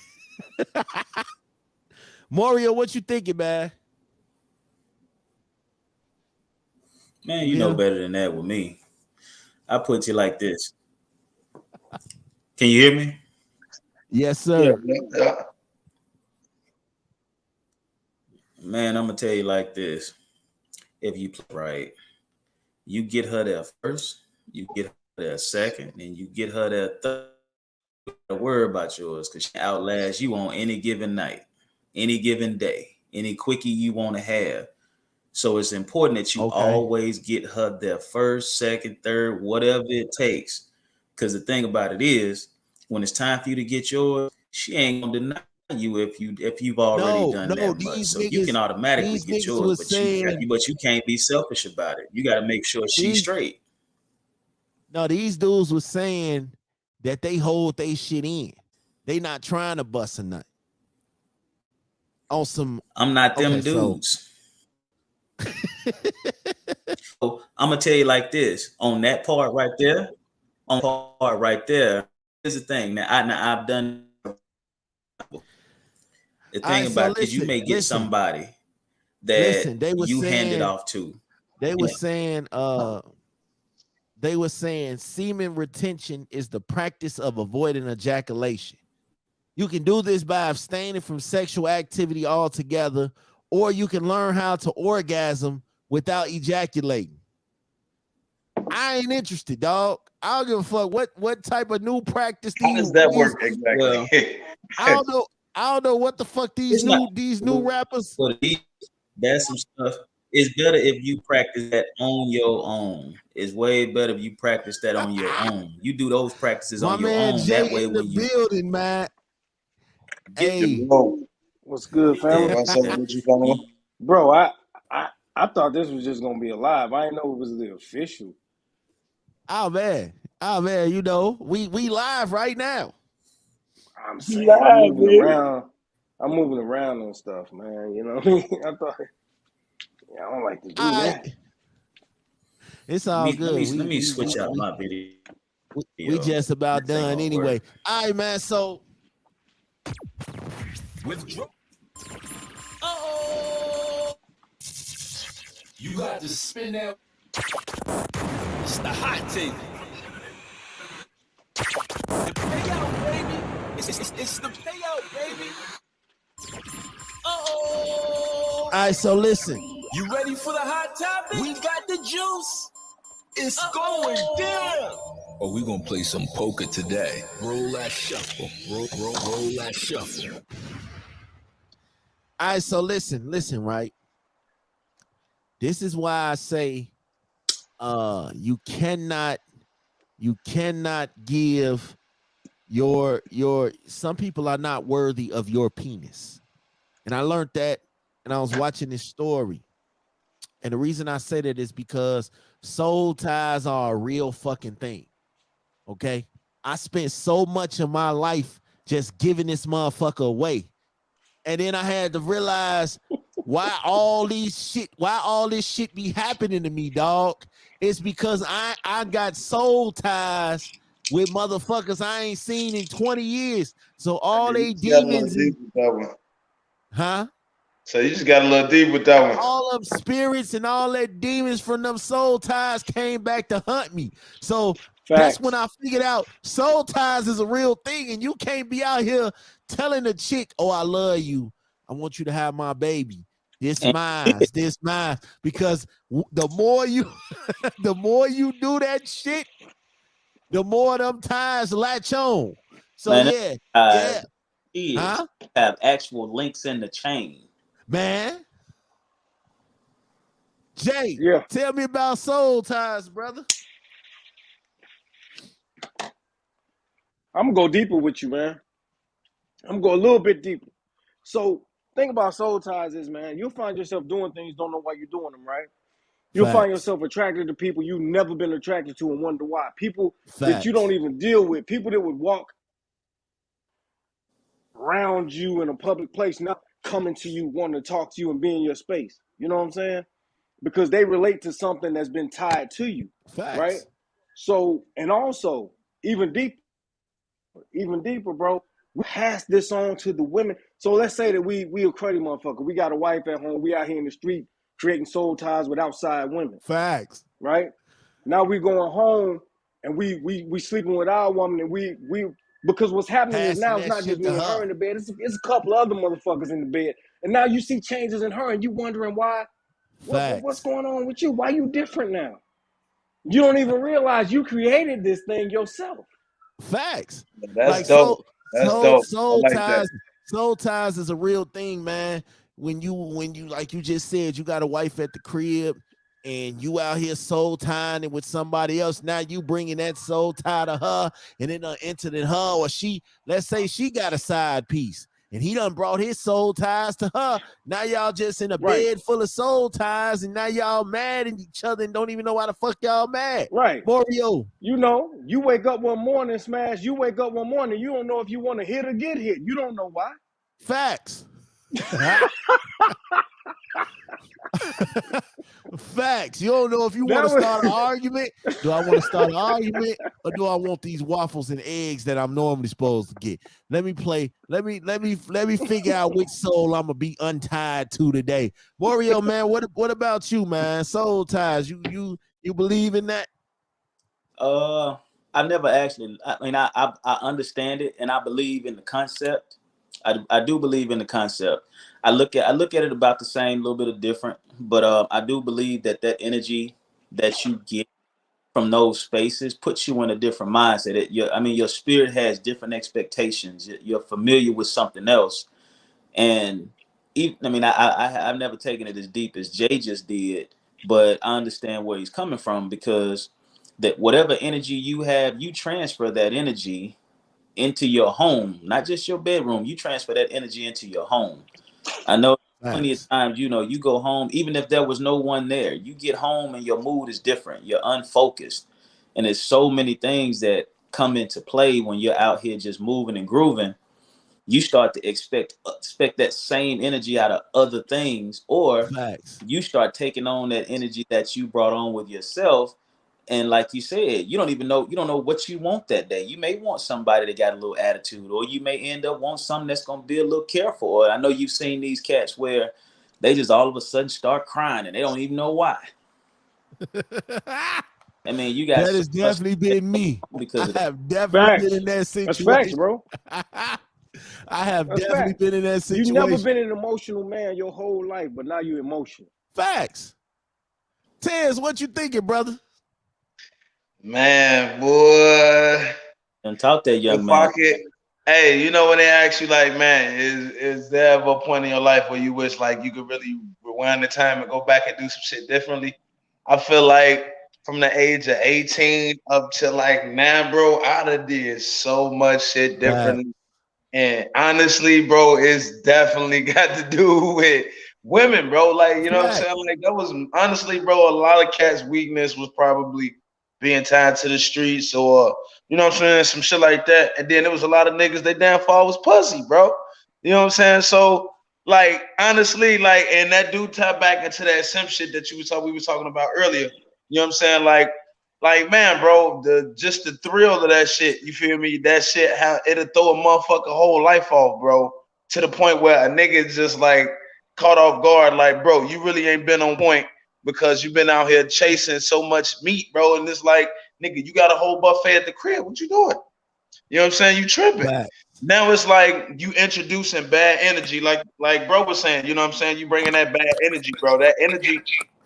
Mario, what you thinking, man? Man, you know better than that with me. I put you like this. Can you hear me? Yes, sir. Yeah. Man, I'm gonna tell you like this. If you play right, you get her there first, you get her there second, and you get her there third. Don't worry about yours because she outlasts you on any given night, any given day, any quickie you want to have. So it's important that you always get her there first, second, third, whatever it takes. Because the thing about it is, when it's time for you to get yours, she ain't gonna deny you if you've already done that much. So you can automatically get yours, but you can't be selfish about it. You got to make sure she's straight. No, these dudes were saying that they hold they shit in. They not trying to bust a nut. On some, I'm not them dudes. So I'm gonna tell you like this: on that part right there, here's the thing. Now I've done. The thing about it is you may get somebody that you hand it off to. They were saying semen retention is the practice of avoiding ejaculation. You can do this by abstaining from sexual activity altogether, or you can learn how to orgasm without ejaculating. I ain't interested, dog. I don't give a fuck what type of new practice. How does that work exactly? Well, I don't know what the fuck these new rappers. That's some stuff. It's better if you practice that on your own. It's way better if you practice that on your own. You do those practices on your own. Jay that way, in the when you building, man. Hey, what's good, family? Bro, I thought this was just gonna be a live. I didn't know it was the official. Oh man, you know, we live right now. I'm saying I'm moving around and stuff, man. You know what I mean? I thought, I don't like to do that. It's all good. Let me switch out my video. We just about done anyway. All right, man. So you got to spin that. It's the hot take. The payout, baby. It's the payout, baby. all right, so listen. You ready for the hot topic? We got the juice. It's going down. Oh, we gonna play some poker today. Roll that shuffle. Roll that shuffle. All right, so listen, right? This is why I say you cannot give your some people are not worthy of your penis. And I learned that and I was watching this story. And the reason I say that is because soul ties are a real fucking thing. Okay. I spent so much of my life just giving this motherfucker away. And then I had to realize why all this shit be happening to me, dog. It's because I got soul ties with motherfuckers I ain't seen in 20 years. So all they demons huh? So you just got a little deep with that one. All them spirits and all that demons from them soul ties came back to hunt me. So that's when I figured out soul ties is a real thing, and you can't be out here telling a chick, "Oh, I love you. I want you to have my baby. This mine, this mine." Because the more you, the more you do that shit, the more them ties latch on. So Man, yeah, have actual links in the chain. Man, Jay, tell me about soul ties, brother. I'm gonna go deeper with you, man. I'm gonna go a little bit deeper. So, thing about soul ties is, man, you'll find yourself doing things, don't know why you're doing them, right? You'll find yourself attracted to people you've never been attracted to and wonder why. People that you don't even deal with, people that would walk around you in a public place, not coming to you, wanting to talk to you and be in your space. You know what I'm saying? Because they relate to something that's been tied to you, right? So, and also, even deeper, bro, we pass this on to the women. So let's say that we a cruddy motherfucker. We got a wife at home. We out here in the street creating soul ties with outside women. Facts. Right? Now we going home and we sleeping with our woman, and we because what's happening is now it's not just me and her in the bed. It's a couple other motherfuckers in the bed. And now you see changes in her and you wondering why. What's going on with you? Why you different now? You don't even realize you created this thing yourself. Facts. That's like dope. That's dope. Soul like ties. That. Soul ties is a real thing, man. When you like you just said, you got a wife at the crib and you out here soul tying it with somebody else. Now you bringing that soul tie to her, and then entered in her, or she, let's say she got a side piece and he done brought his soul ties to her. Now y'all just in a bed full of soul ties, and now y'all mad at each other and don't even know why the fuck y'all mad. Right. Mario. You know, you wake up one morning, Smash, you wake up one morning, you don't know if you want to hit or get hit. You don't know why. Facts. Facts. You don't know if you want to start an argument. Do I want to start an argument, or do I want these waffles and eggs that I'm normally supposed to get? Let me figure out which soul I'm gonna be untied to today. Mario, man, what about you, man? Soul ties. You believe in that? I've never actually. I mean, I understand it, and I believe in the concept. I do believe in the concept. I look at it about the same, a little bit of different, but I do believe that energy that you get from those spaces puts you in a different mindset. Your spirit has different expectations. You're familiar with something else, and even, I've never taken it as deep as Jay just did, but I understand where he's coming from, because that whatever energy you have, you transfer that energy into your home, not just your bedroom. You transfer that energy into your home. I know plenty of times, you go home, even if there was no one there, you get home and your mood is different. You're unfocused. And there's so many things that come into play when you're out here just moving and grooving. You start to expect that same energy out of other things, or you start taking on that energy that you brought on with yourself. And like you said, you don't know what you want that day. You may want somebody that got a little attitude, or you may end up wanting something that's going to be a little careful. Or I know you've seen these cats where they just all of a sudden start crying and they don't even know why. I mean, you got that has definitely been me. Because I have definitely been in that situation. That's facts, bro. I have definitely been in that situation. You've never been an emotional man your whole life, but now you're emotional. Facts. Tez, what you thinking, brother? Man, boy. And talk that young man. Hey, you know when they ask you, like, man, is there ever a point in your life where you wish like you could really rewind the time and go back and do some shit differently? I feel like from the age of 18 up to like now, bro, I done did so much shit differently. And honestly, bro, it's definitely got to do with women, bro. Like, you know what I'm saying? Like, that was honestly, bro, a lot of cats' weakness was probably being tied to the streets or, you know what I'm saying, some shit like that. And then there was a lot of niggas, they downfall was pussy, bro. You know what I'm saying? So, like, honestly, like, and that dude tied back into that simp shit that we were talking about earlier. You know what I'm saying? Like, man, bro, just the thrill of that shit, you feel me? That shit, how it'll throw a motherfucker whole life off, bro, to the point where a nigga just like caught off guard, like, bro, you really ain't been on point because you've been out here chasing so much meat, bro. And it's like, nigga, you got a whole buffet at the crib. What you doing? You know what I'm saying? You tripping. Right. Now it's like you introducing bad energy, like bro was saying. You know what I'm saying? You bringing that bad energy, bro. That energy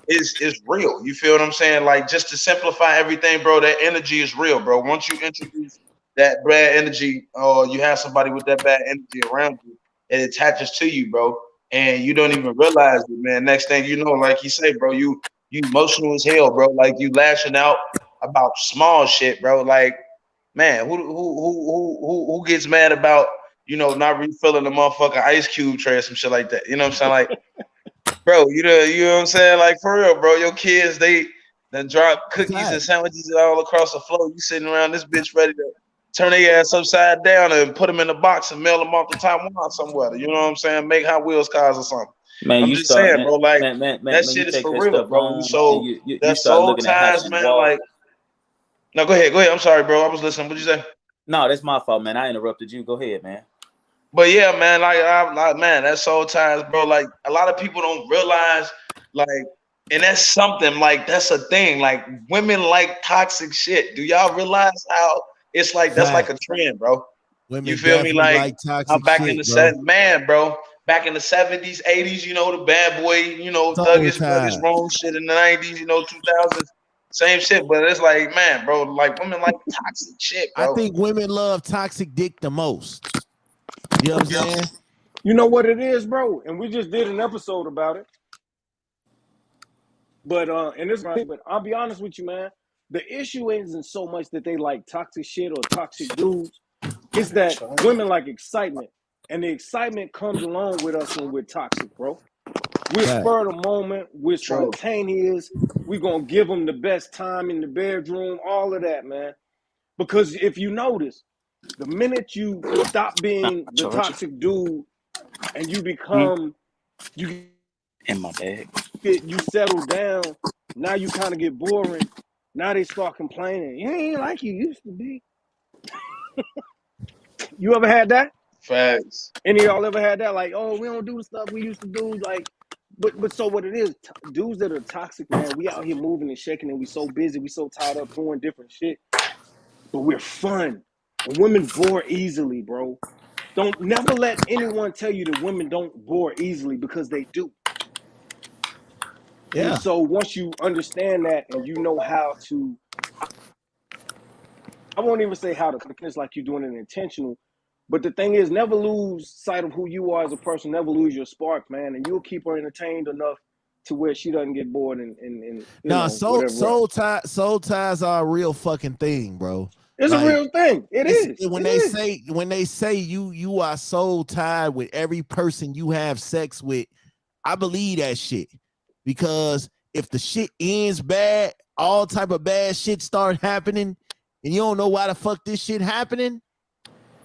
is real. You feel what I'm saying? Like, just to simplify everything, bro, that energy is real, bro. Once you introduce that bad energy, or you have somebody with that bad energy around you, it attaches to you, bro, and you don't even realize it, man. Next thing you know, like you say, bro, you emotional as hell, bro. Like, you lashing out about small shit, bro. Like, man, who gets mad about, you know, not refilling the motherfucking ice cube tray or some shit like that? You know what I'm saying? Like, bro, you know what I'm saying? Like, for real, bro. Your kids, they done drop cookies and sandwiches all across the floor. You sitting around this bitch ready to turn their ass upside down and put them in a box and mail them off to Taiwan somewhere. You know what I'm saying? Make Hot Wheels cars or something. Man, I'm just saying, bro. Like, that shit is for real, bro. So that soul ties, man. Like, no, go ahead. I'm sorry, bro. I was listening. What'd you say? No, that's my fault, man. I interrupted you. Go ahead, man. But yeah, man, like, man, that soul ties, bro. Like, a lot of people don't realize, like, and that's something, like, that's a thing. Like, women like toxic shit. Do y'all realize how it's like that's like a trend, bro? Women, you feel me? Like how back in the 70s, man, bro. Back in the 70s, 80s, you know, the bad boy, you know, thuggish, thuggish, wrong shit in the 90s, you know, 2000s. Same shit, but it's like, man, bro, like, women like toxic shit, bro. I think women love toxic dick the most. You know what I'm saying? You know what it is, bro? And we just did an episode about it. But but I'll be honest with you, man. The issue isn't so much that they like toxic shit or toxic dudes. It's that women like excitement. And the excitement comes along with us when we're toxic, bro. We're spur of the moment. We're spontaneous. We're going to give them the best time in the bedroom. All of that, man. Because if you notice, the minute you stop being the toxic dude and you become, you in my bag, you settle down, now you kind of get boring. Now they start complaining. You ain't like you used to be. You ever had that? Facts. Any of y'all ever had that? Like, oh, we don't do the stuff we used to do. Like, but so what it is, dudes that are toxic, man, we out here moving and shaking and we so busy, we so tied up doing different shit. But we're fun. And women bore easily, bro. Don't never let anyone tell you that women don't bore easily, because they do. Yeah. And so once you understand that and you know how to, I won't even say how to, it's like you're doing it intentional. But the thing is, never lose sight of who you are as a person. Never lose your spark, man. And you'll keep her entertained enough to where she doesn't get bored and you know, soul ties are a real fucking thing, bro. It's like, a real thing. It is. When they say you are soul tied with every person you have sex with, I believe that shit. Because if the shit ends bad, all type of bad shit start happening, and you don't know why the fuck this shit happening.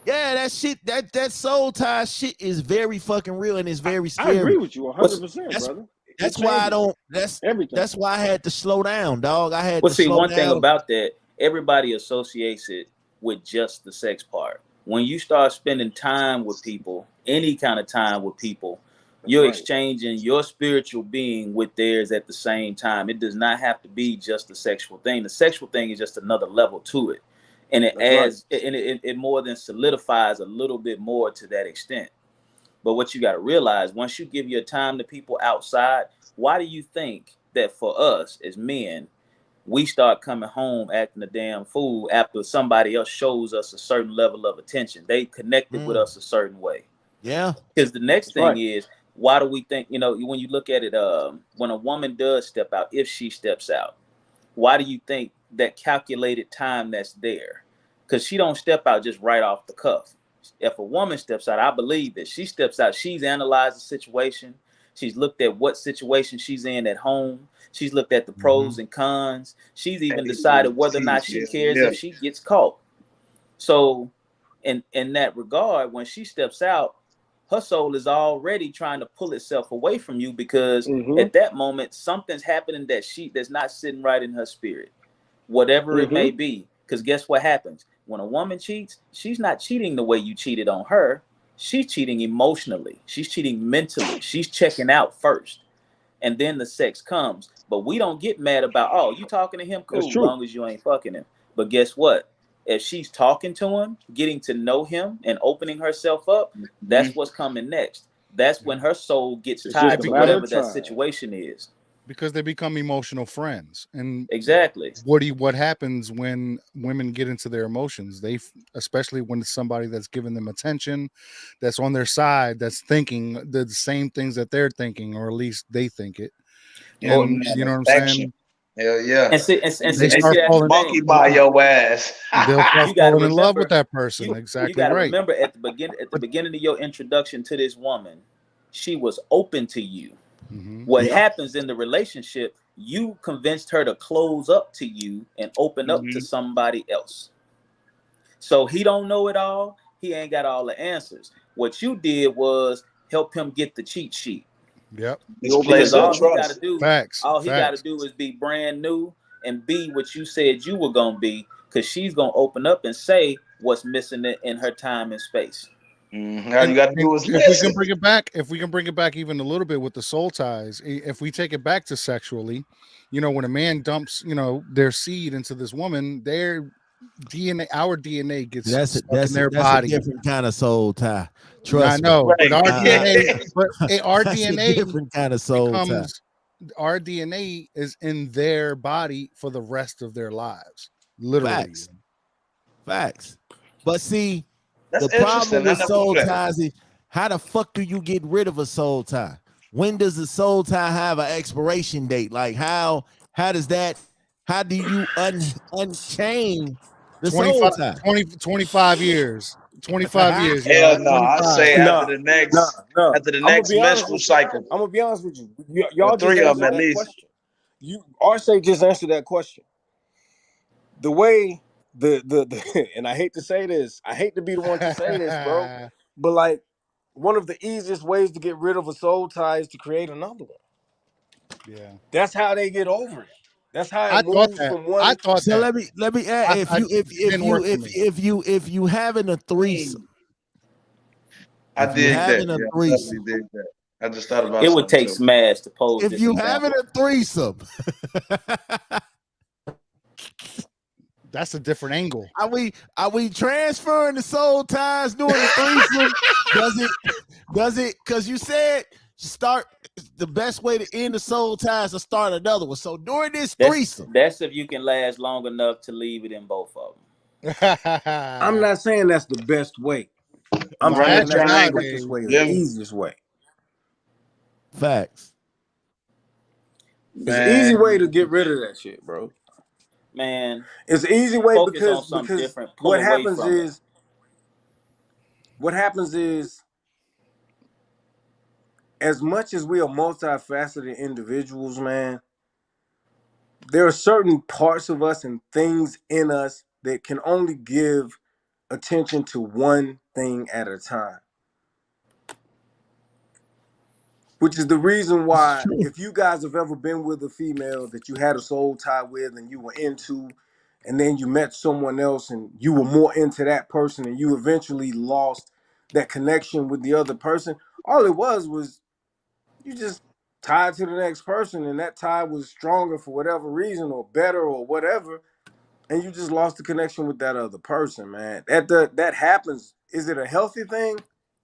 Yeah, that shit, that soul tie shit is very fucking real, and it's very scary. I agree with you 100%, brother. That's why I don't. That's why I had to slow down, dog. I had to slow down. One thing about that, everybody associates it with just the sex part. When you start spending time with people, any kind of time with people, you're exchanging your spiritual being with theirs at the same time. It does not have to be just the sexual thing. The sexual thing is just another level to it. And it adds, and it more than solidifies a little bit more to that extent. But what you got to realize, once you give your time to people outside, why do you think that for us as men, we start coming home acting a damn fool after somebody else shows us a certain level of attention? They connected with us a certain way. Yeah. Because the next thing is, why do we think, you know, when you look at it, when a woman does step out, if she steps out, why do you think that calculated time that's there? Because she don't step out just right off the cuff. If a woman steps out, I believe that she steps out, she's analyzed the situation. She's looked at what situation she's in at home. She's looked at the pros and cons. She's even decided whether or not she cares if she gets caught. So in that regard, when she steps out, her soul is already trying to pull itself away from you, because at that moment something's happening that's not sitting right in her spirit, whatever it may be. Because guess what happens when a woman cheats? She's not cheating the way you cheated on her. She's cheating emotionally. She's cheating mentally. She's checking out first, and then the sex comes. But we don't get mad about, oh, you talking to him, cool, long as you ain't fucking him. But guess what? If she's talking to him, getting to know him, and opening herself up, that's what's coming next. That's when her soul gets tied to whatever that situation is. Because they become emotional friends. And exactly what happens when women get into their emotions, especially when it's somebody that's giving them attention, that's on their side, that's thinking the same things that they're thinking, or at least they think it. And you know what I'm saying? Hell yeah. And they start falling monkey by your ass. They'll start falling in love with that person. Exactly. You got to right. remember, at the beginning of your introduction to this woman, she was open to you. What happens in the relationship, you convinced her to close up to you and open up to somebody else. So he don't know it all. He ain't got all the answers. What you did was help him get the cheat sheet. Yep. Because all he got to do, got to do is be brand new and be what you said you were gonna be. Because she's gonna open up and say what's missing in her time and space. All you got to do is if we can bring it back even a little bit with the soul ties, if we take it back to sexually, when a man dumps, their seed into this woman, their DNA, our DNA gets stuck in their body. A different kind of soul tie. Trust me. I know, but our DNA, different kind of soul tie. Our DNA is in their body for the rest of their lives. Literally. Facts. But see, that's the problem with soul ties is, how the fuck do you get rid of a soul tie? When does the soul tie have an expiration date? Like how do you unchain the soul tie? 25 years. 25 years. Hell no. I say after the next menstrual cycle. I'm gonna be honest with you. Y'all three just of them answered at that least. question. Arsay just answered that question. The way the and I hate to say this, I hate to be the one to say this, bro, but like, one of the easiest ways to get rid of a soul tie is to create another one. Yeah, that's how they get over it. That's how it moves from one. I thought so let me add, if you having a threesome, I did that. I just thought about it would take Smash to pose. If you having a threesome, that's a different angle. Are we transferring the soul ties during the threesome? Does it? Because you said start the best way to end the soul ties to start another one. So during this threesome, that's if you can last long enough to leave it in both of them. I'm not saying that's the best way. I'm saying that's the quickest way, the easiest way. Facts. It's an easy way to get rid of that shit, bro. Man, it's an easy way because what happens is, as much as we are multifaceted individuals, man, there are certain parts of us and things in us that can only give attention to one thing at a time. Which is the reason why, if you guys have ever been with a female that you had a soul tie with and you were into, and then you met someone else and you were more into that person and you eventually lost that connection with the other person, all it was you just tied to the next person, and that tie was stronger for whatever reason or better or whatever, and you just lost the connection with that other person, man. That happens. Is it a healthy thing?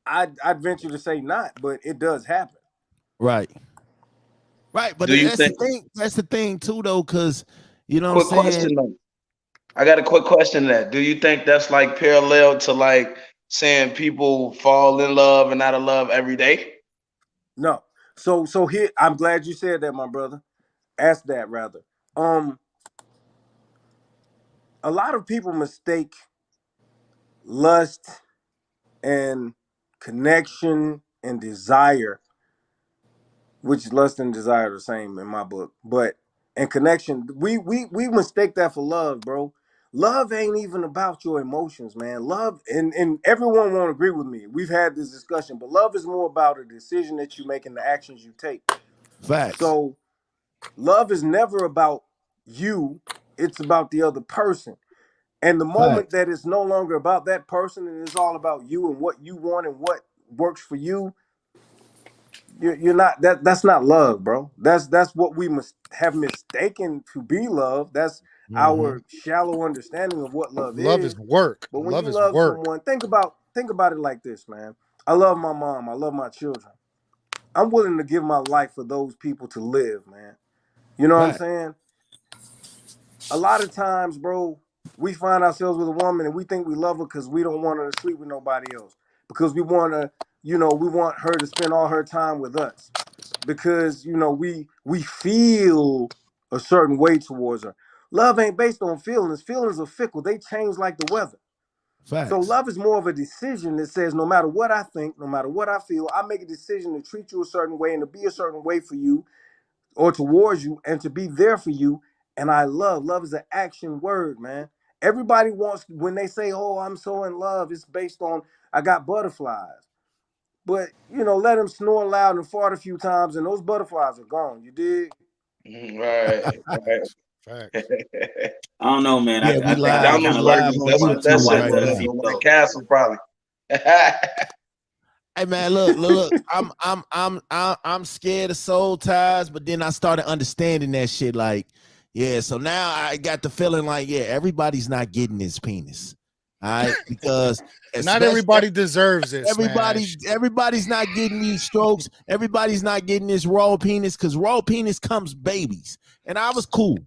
I'd venture to say not, but it does happen. Right. But that's the thing too, though, because what I'm saying. I got a quick question to that. Do you think that's like parallel to like saying people fall in love and out of love every day? No. So here, I'm glad you said that, my brother. Ask that rather. A lot of people mistake lust and connection and desire which lust and desire are the same in my book. But and connection, we mistake that for love, bro. Love ain't even about your emotions, man. Love, and everyone won't agree with me. We've had this discussion, but love is more about a decision that you make and the actions you take. Facts. So love is never about you, it's about the other person. And the moment Facts. that it's no longer about that person and it's all about you and what you want and what works for you, you're not that's not love, bro. That's what we must have mistaken to be love. That's Mm-hmm. our shallow understanding of what love Love is is. work. But when Love you is love work. someone, think about it like this, man. I love my mom, I love my children. I'm willing to give my life for those people to live, man. You know what I'm Facts. saying? A lot of times, bro, we find ourselves with a woman and we think we love her because we don't want her to sleep with nobody else. Because we want to, we want her to spend all her time with us. Because, we feel a certain way towards her. Love ain't based on feelings. Feelings are fickle. They change like the weather. So Facts. love is more of a decision that says no matter what I think, no matter what I feel, I make a decision to treat you a certain way and to be a certain way for you or towards you and to be there for you. And love is an action word, man. Everybody wants, when they say, oh, I'm so in love, it's based on I got butterflies. But let them snore loud and fart a few times and those butterflies are gone. You dig? Right, Facts. Facts. right. I don't know, man. Yeah, we I think I live. kind We McDonald's of learned live burgers. on something That's about what two that YouTube shit right wives and a was. now. The seatbelt. White Castle probably. Hey man, look. I'm scared of soul ties, but then I started understanding that shit. Like, yeah. So now I got the feeling like, yeah, everybody's not getting this penis, all right? Because Not especially everybody deserves it, Smash. everybody's not getting these strokes. Everybody's not getting this raw penis because raw penis comes babies, and I was cool.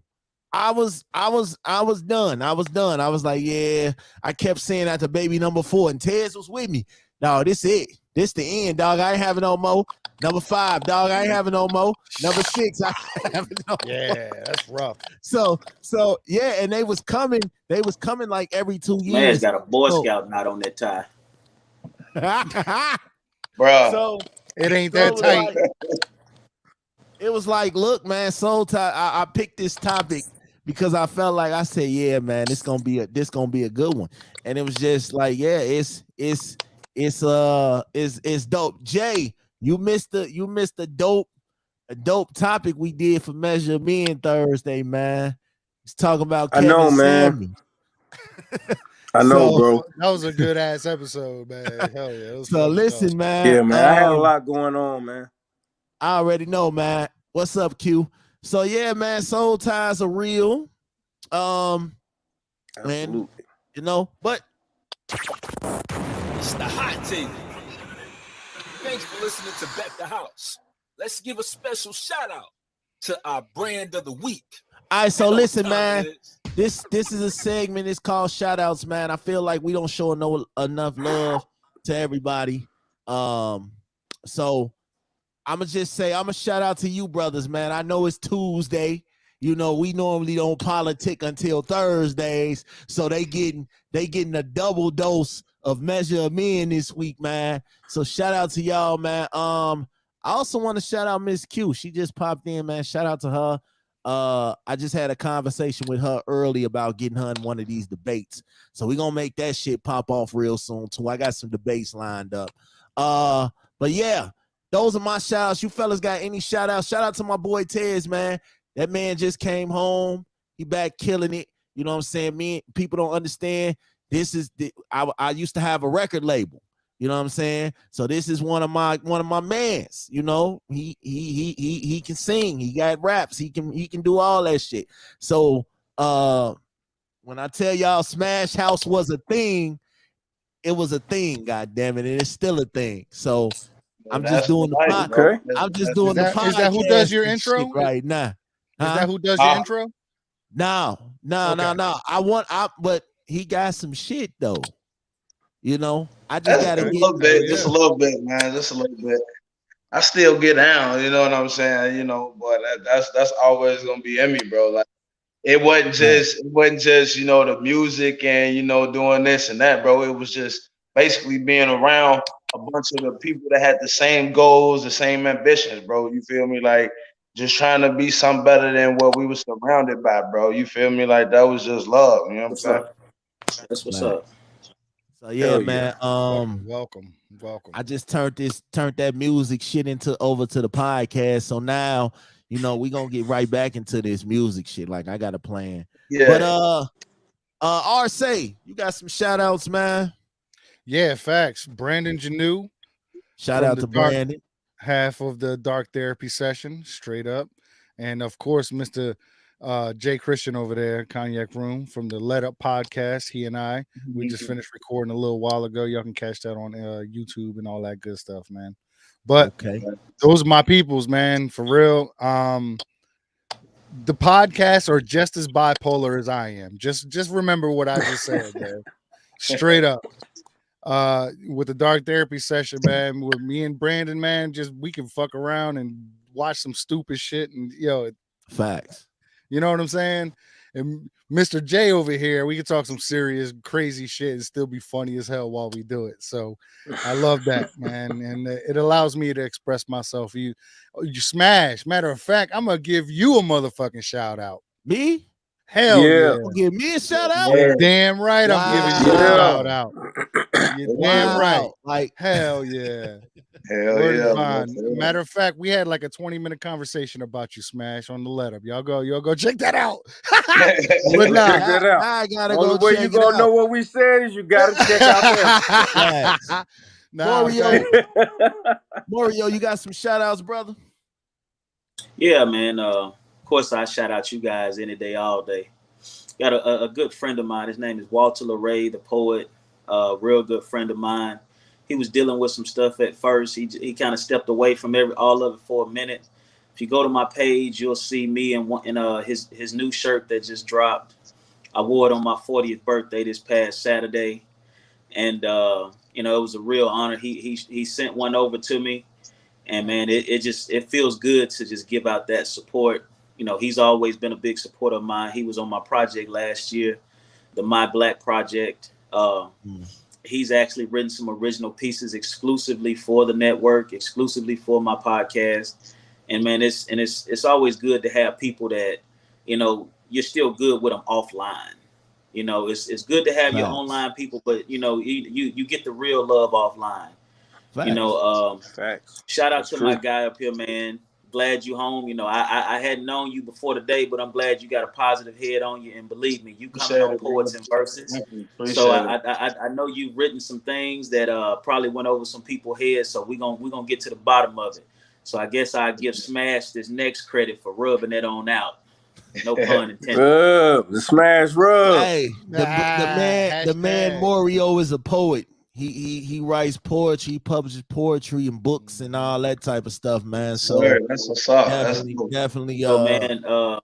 I was done. I was done. I was like, yeah. I kept saying that to baby number 4, and Tez was with me. No, this it. This the end, dog. I ain't having no more. Number 5, dog. I ain't having no more. Number 6, I ain't having no more. Yeah, that's rough. So yeah, and they was coming. They was coming like every 2 Man's years. got a Boy So, Scout knot on that tie. Bruh. so It ain't so that tight. it was like, look, man, soul tie. I picked this topic because I felt like I said, yeah, man, this gonna be a good one. And it was just like, yeah, it's dope. Jay, you missed a dope topic we did for Measure Men Thursday, man. It's talking about I Kevin know, man. Samuels. I know, So bro. That was a good ass episode, man. Hell yeah. It was so fucking listen, dope. man. Yeah, man. I had a lot going on, man. I already know, man. What's up, Q? So yeah, man, soul ties are real. And Absolutely. but It's the hot take. Thanks for listening to Bet the House. Let's give a special shout out to our brand of the week. all right, so You know listen, what time man. it is. This is a segment. It's called shout outs, man. I feel like we don't show enough love to everybody. So I'm gonna just say I'm gonna shout out to you, brothers, man. I know it's Tuesday. We normally don't politic until Thursdays, so they getting a double dose of Measure of Men this week, man. So shout out to y'all, man. I also want to shout out Miss Q. She just popped in, man. Shout out to her. I just had a conversation with her early about getting her in one of these debates. So we're gonna make that shit pop off real soon too. I got some debates lined up. But yeah, those are my shout outs. You fellas got any shout outs? Shout out to my boy Tez, man. That man just came home. He back killing it. You know what I'm saying? People don't understand. I used to have a record label. You know what I'm saying? So this is one of my mans. He can sing. He got raps. He can do all that shit. So when I tell y'all Smash House was a thing, it was a thing. God damn it, and it's still a thing. So I'm just That's doing the life, pod. bro. Okay. I'm just That's doing the podcast. Is that who does your and intro? shit right now? Is that who does Ah. your intro? No. But he got some shit though. I just gotta a get. little bit, yeah. just a little bit, man, just a little bit. I still get down, you know what I'm saying, but that's always gonna be in me, bro. Like it wasn't just the music and doing this and that, bro. It was just basically being around a bunch of the people that had the same goals, the same ambitions, bro. You feel me? Like just trying to be something better than what we were surrounded by, bro. You feel me? Like that was just love. You know what I'm What's saying? up? That's what's up. So yeah, Hell man. Welcome. I just turned that music shit over to the podcast. So now, we gonna get right back into this music shit. Like I got a plan. Yeah. But RC, you got some shout outs, man. Yeah, facts. Brandon Janu. Shout out to Brandon. Half of the dark therapy session, straight up. And of course, Mr. Jay Christian over there, Cognac Room from the Let Up podcast. He and I, we just finished recording a little while ago. Y'all can catch that on YouTube and all that good stuff, man. But those are my peoples, man, for real. The podcasts are just as bipolar as I am. Just remember what I just said, man. Straight up. With the dark therapy session, man, with me and Brandon, man, just we can fuck around and watch some stupid shit and facts. You know what I'm saying? And Mr. J over here, we can talk some serious, crazy shit and still be funny as hell while we do it. So I love that, man. And it allows me to express myself. You smash. Matter of fact, I'm going to give you a motherfucking shout out. Me? Hell yeah. Give me a shout out? You're damn right. I'm giving you a shout out. You're damn right. Like, hell yeah. Hell yeah. Matter of fact, we had like a 20-minute conversation about you, Smash, on the Let Up. Y'all go check that out. But nah, check that out. I gotta Only go way check you gonna know what we said is you gotta check out that. Mario, you got some shout outs, brother? Yeah, man. Of course, I shout out you guys any day, all day. Got a good friend of mine. His name is Walter LeRae, the poet. Real good friend of mine. He was dealing with some stuff at first. He kind of stepped away from all of it for a minute. If you go to my page, you'll see me in his new shirt that just dropped. I wore it on my 40th birthday this past Saturday, and it was a real honor. He sent one over to me, and man, it feels good to just give out that support. He's always been a big supporter of mine. He was on my project last year, the My Black Project. He's actually written some original pieces exclusively for the network, exclusively for my podcast. And man, it's always good to have people that, you're still good with them offline. It's good to have your online people, but you get the real love offline. Facts. Shout out to my guy up here, man. Glad you home. I hadn't known you before today, but I'm glad you got a positive head on you. And believe me, you coming on Poets and Verses. So I know you've written some things that probably went over some people's heads. So we're gonna get to the bottom of it. So I guess I give Smash this next credit for rubbing that on out. No pun intended. The Smash rub. Hey, the man Mario is a poet. He writes poetry, he publishes poetry and books and all that type of stuff, man. So that's what's up. Definitely. So man, but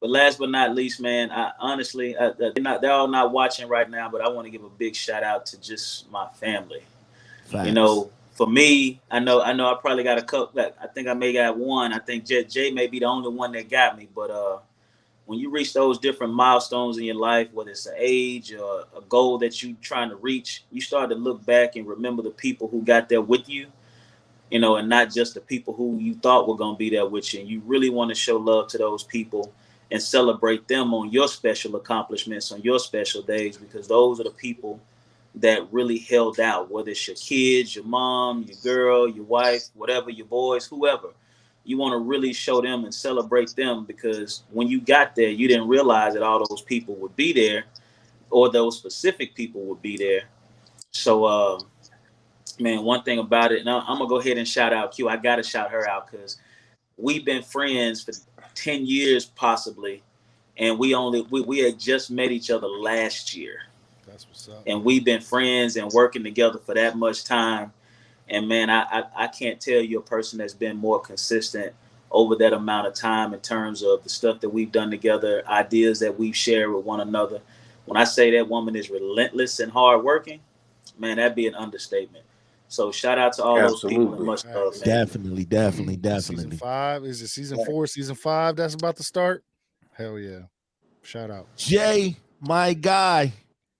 last but not least, man, I honestly, they're all not watching right now, but I want to give a big shout out to just my family. Facts. For me, I know I probably got a couple. I think I may got one. I think Jay may be the only one that got me, but when you reach those different milestones in your life, whether it's an age or a goal that you're trying to reach, you start to look back and remember the people who got there with you, and not just the people who you thought were going to be there with you. And you really want to show love to those people and celebrate them on your special accomplishments, on your special days, because those are the people that really held out, whether it's your kids, your mom, your girl, your wife, whatever, your boys, whoever. You want to really show them and celebrate them, because when you got there, you didn't realize that all those people would be there, or those specific people would be there. So, man, one thing about it, and I'm going to go ahead and shout out Q. I got to shout her out because we've been friends for 10 years possibly, and we had just met each other last year. That's what's up. And we've been friends and working together for that much time. And man, I can't tell you a person that's been more consistent over that amount of time in terms of the stuff that we've done together, ideas that we've shared with one another. When I say that woman is relentless and hardworking, man, that'd be an understatement. So shout out to all those people and much love, man. Definitely. Season 5, is it season 4, season 5 that's about to start? Hell yeah. Shout out. Jay, my guy.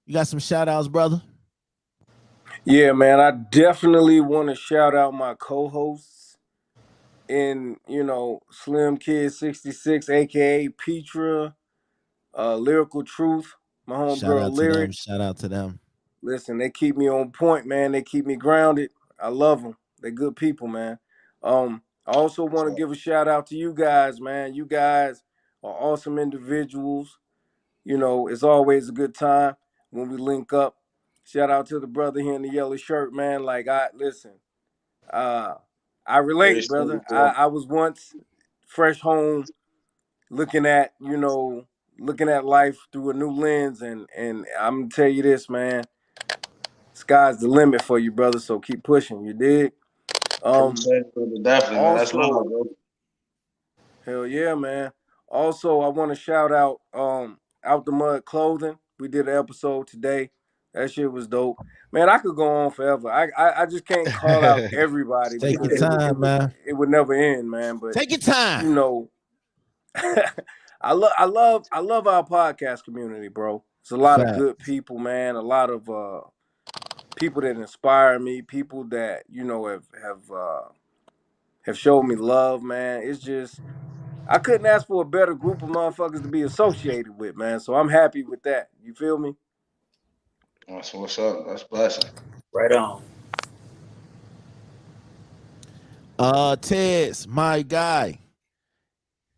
You got some shout outs, brother? Yeah, man, I definitely want to shout out my co-hosts in, Slim Kid 66, aka Petra, Lyrical Truth, my Shout homegirl out to them. Lyrics. Shout out to them. Listen, they keep me on point, man. They keep me grounded. I love them. They're good people, man. I also want to give a shout out to you guys, man. You guys are awesome individuals. It's always a good time when we link up. Shout out to the brother here in the yellow shirt, man. Like I listen, uh, I relate, Appreciate brother. it, I was once fresh home looking at, looking at life through a new lens, and I'm gonna tell you this, man. Sky's the limit for you, brother. So keep pushing. You dig? Appreciate it, brother. Definitely, man. That's love, Also, bro. hell yeah, man. Also, I want to shout out Out the Mud Clothing. We did an episode today. That shit was dope. Man, I could go on forever. I just can't call out everybody Take your because it would it time, would man. it would never end, man. But Take your time. you know, I love our podcast community, bro. It's a lot of Fact. good people, man. A lot of people that inspire me, people that have showed me love, man. It's just I couldn't ask for a better group of motherfuckers to be associated with, man. So I'm happy with that. You feel me? That's what's up. That's a blessing. Right on. Tez, my guy.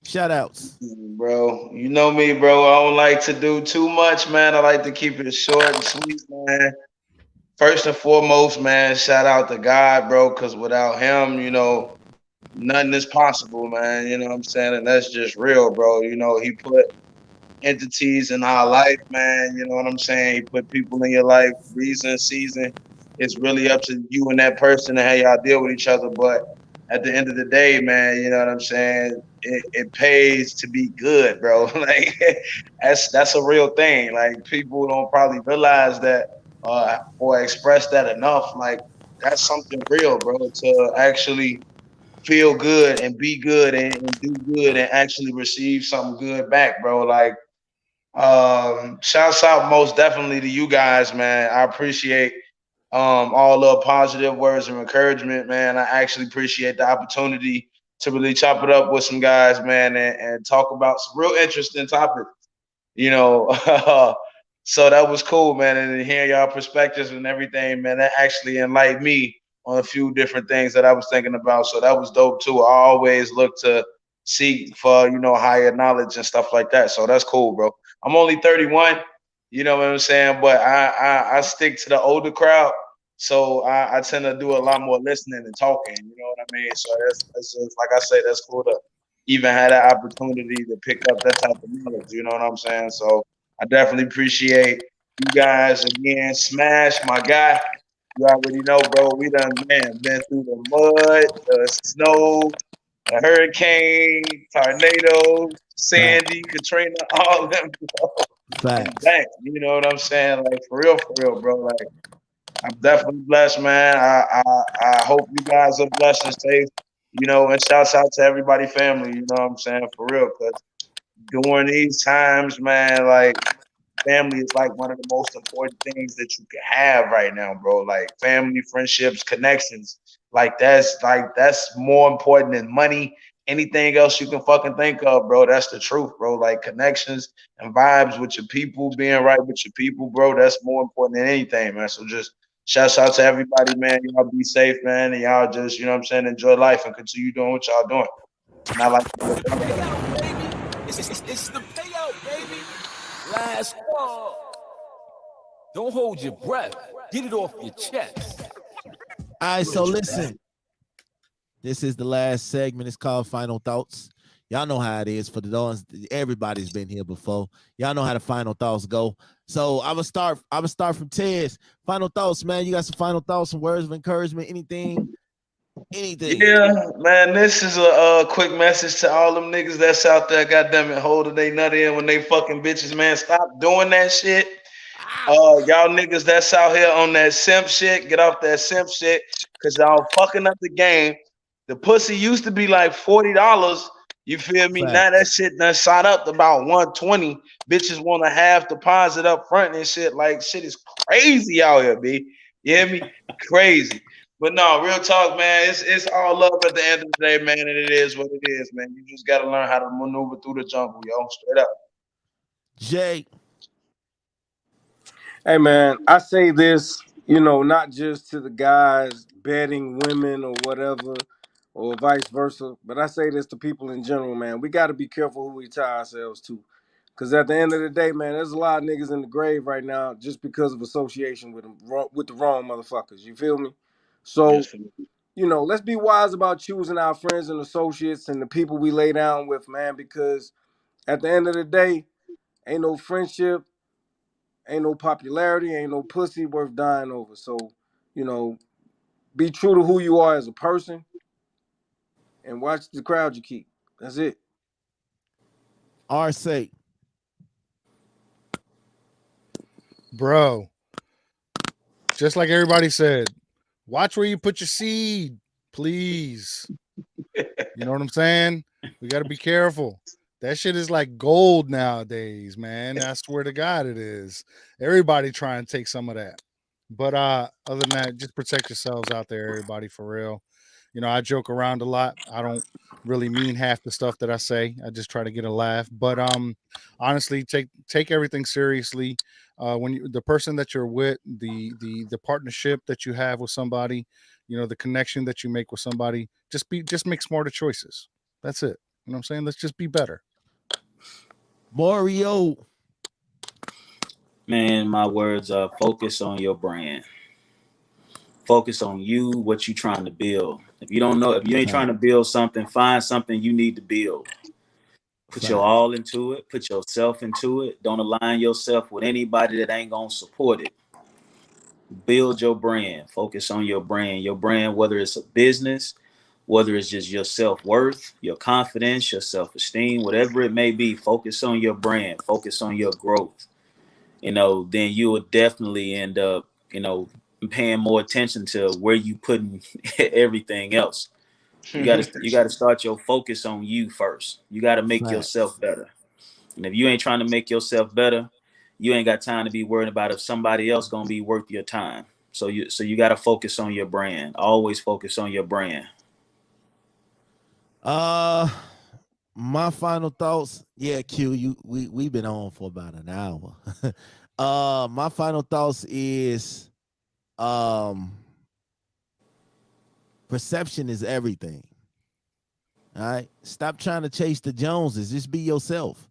Shout outs. Bro, you know me, bro. I don't like to do too much, man. I like to keep it short and sweet, man. First and foremost, man, shout out to God, bro, because without him, nothing is possible, man. You know what I'm saying? And that's just real, bro. He put entities in our life, man. You know what I'm saying? He put people in your life, reason, season. It's really up to you and that person and how y'all deal with each other. But at the end of the day, man, you know what I'm saying? It pays to be good, bro. Like that's a real thing. Like people don't probably realize that or express that enough. Like that's something real, bro, to actually feel good and be good and do good and actually receive something good back, bro. Like shouts out most definitely to you guys, man. I appreciate all the positive words of encouragement, man. I actually appreciate the opportunity to really chop it up with some guys, man, and talk about some real interesting topics you know. So that was cool, man. And hearing y'all perspectives and everything, man, that actually enlightened me on a few different things that I was thinking about. So that was dope too. I always look to seek for, higher knowledge and stuff like that. So that's cool, bro. I'm only 31, you know what I'm saying? But I stick to the older crowd. So I tend to do a lot more listening and talking, you know what I mean? So that's just, like I say, that's cool to even had that opportunity to pick up that type of knowledge. You know what I'm saying? So I definitely appreciate you guys again. Smash, my guy. You already know, bro. We done, man, been through the mud, the snow, the hurricane, tornadoes, Sandy, Katrina, all of them, bro. And Facts. back. You know what I'm saying? Like for real, bro. Like I'm definitely blessed, man. I hope you guys are blessed and safe. And shouts out to everybody, family. You know what I'm saying? For real, because during these times, man, like family is like one of the most important things that you can have right now, bro. Like family, friendships, connections. Like that's more important than money. Anything else you can fucking think of, bro. That's the truth, bro. Like connections and vibes with your people, being right with your people, bro. That's more important than anything, man. So just shouts out to everybody, man. Y'all be safe, man. And y'all just, enjoy life and continue doing what y'all doing. And I like to be a part of that. Payout, baby. It's the payout, baby. Last call. Don't hold your breath. Get it off your chest. All right, so What you got? listen. This is the last segment. It's called Final Thoughts. Y'all know how it is for the ones. Everybody's been here before. Y'all know how the final thoughts go. So I'm gonna start from Ted's final thoughts, man. You got some final thoughts, some words of encouragement, anything. Yeah, man, this is a quick message to all them niggas that's out there, goddamn it, holding they nut in when they fucking bitches, man. Stop doing that shit. Y'all niggas that's out here on that simp shit, get off that simp shit, cause y'all fucking up the game. The pussy used to be like $40. You feel me? Now that Facts. shit done shot up to about 120. Bitches want to half deposit up front and shit. Like shit is crazy out here, B. You hear me? Crazy. But no, real talk, man. It's all love at the end of the day, man, and it is what it is, man. You just gotta learn how to maneuver through the jungle, yo. Straight up. Jay. Hey man, I say this, you know, not just to the guys betting women or whatever, or vice versa, but I say this to people in general, man. We got to be careful who we tie ourselves to, because at the end of the day, man, there's a lot of niggas in the grave right now just because of association with them, with the wrong motherfuckers. You feel me? So, Yes, you know, let's be wise about choosing our friends and associates and the people we lay down with, man, because at the end of the day, ain't no friendship, ain't no popularity, ain't no pussy worth dying over. So, you know, be true to who you are as a person and watch the crowd you keep. That's it. Our sake. Bro, just like everybody said, watch where you put your seed, please. You know what I'm saying? We got to be careful. That shit is like gold nowadays, man. I swear to God it is. Everybody try and take some of that. But other than that, just protect yourselves out there, everybody, for real. You know, I joke around a lot. I don't really mean half the stuff that I say. I just try to get a laugh. But honestly, take everything seriously. When the person that you're with, the partnership that you have with somebody, you know, the connection that you make with somebody, just make smarter choices. That's it. You know what I'm saying? Let's just be better. Mario. Man, my words are focus on your brand. Focus on you, what you trying to build. If you don't know, if you ain't trying to build something, find something you need to build. Put your all into it. Put yourself into it. Don't align yourself with anybody that ain't gonna support it. Build your brand. Focus on your brand. Your brand, whether it's a business, whether it's just your self-worth, your confidence, your self-esteem, whatever it may be, focus on your brand. Focus on your growth. You know, then you will definitely end up, you know, paying more attention to where you putting everything else. You gotta start your focus on you first. You gotta make yourself better. And if you ain't trying to make yourself better, you ain't got time to be worried about if somebody else gonna be worth your time. So you gotta focus on your brand. Always focus on your brand. My final thoughts. Yeah, Q, we've been on for about an hour. My final thoughts is perception is everything. All right. Stop trying to chase the Joneses. Just be yourself.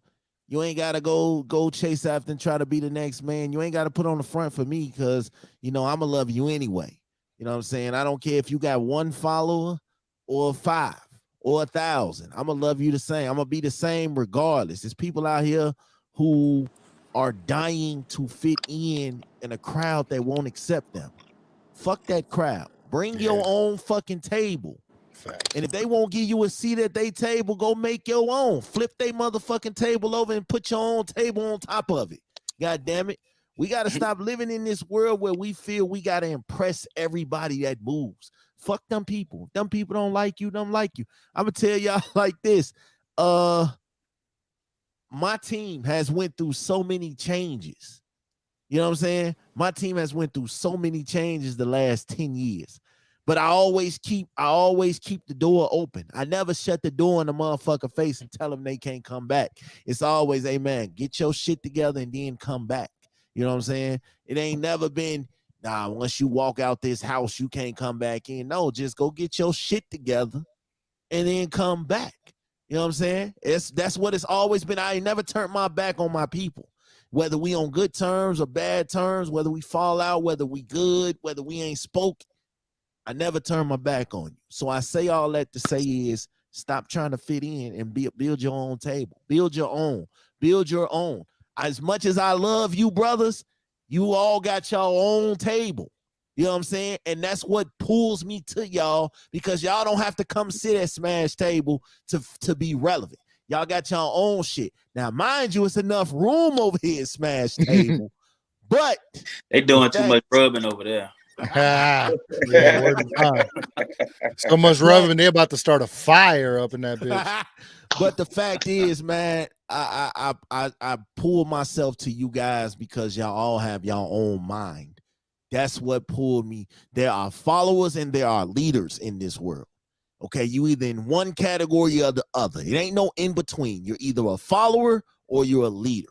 You ain't gotta go chase after and try to be the next man. You ain't gotta put on the front for me because you know I'ma love you anyway. You know what I'm saying? I don't care if you got 1 follower or 5 or 1,000. I'ma love you the same. I'm gonna be the same regardless. There's people out here who are dying to fit in a crowd that won't accept them. Fuck that crowd. Bring your own fucking table. And if they won't give you a seat at their table, go make your own. Flip their motherfucking table over and put your own table on top of it. God damn it. We got to stop living in this world where we feel we got to impress everybody that moves. Fuck them people. Them people don't like you. I'm going to tell y'all like this. My team has went through so many changes. You know what I'm saying? My team has went through so many changes the last 10 years. But I always keep the door open. I never shut the door in the motherfucker face and tell them they can't come back. It's always, hey man, get your shit together and then come back. You know what I'm saying? It ain't never been, nah, once you walk out this house, you can't come back in. No, just go get your shit together and then come back. You know what I'm saying? That's what it's always been. I ain't never turned my back on my people. Whether we on good terms or bad terms, whether we fall out, whether we good, whether we ain't spoke, I never turn my back on you. So I say all that to say is stop trying to fit in and build your own table. Build your own. Build your own. As much as I love you, brothers, you all got your own table. You know what I'm saying? And that's what pulls me to y'all because y'all don't have to come sit at Smash Table to be relevant. Y'all got your own shit. Now, mind you, it's enough room over here at Smash Table, but they doing too much rubbing over there. Yeah, word of God. So much rubbing, they're about to start a fire up in that bitch. But the fact is, man, I pull myself to you guys because y'all all have your own mind. That's what pulled me. There are followers and there are leaders in this world. Okay, you either in one category or the other. It ain't no in between. You're either a follower or you're a leader.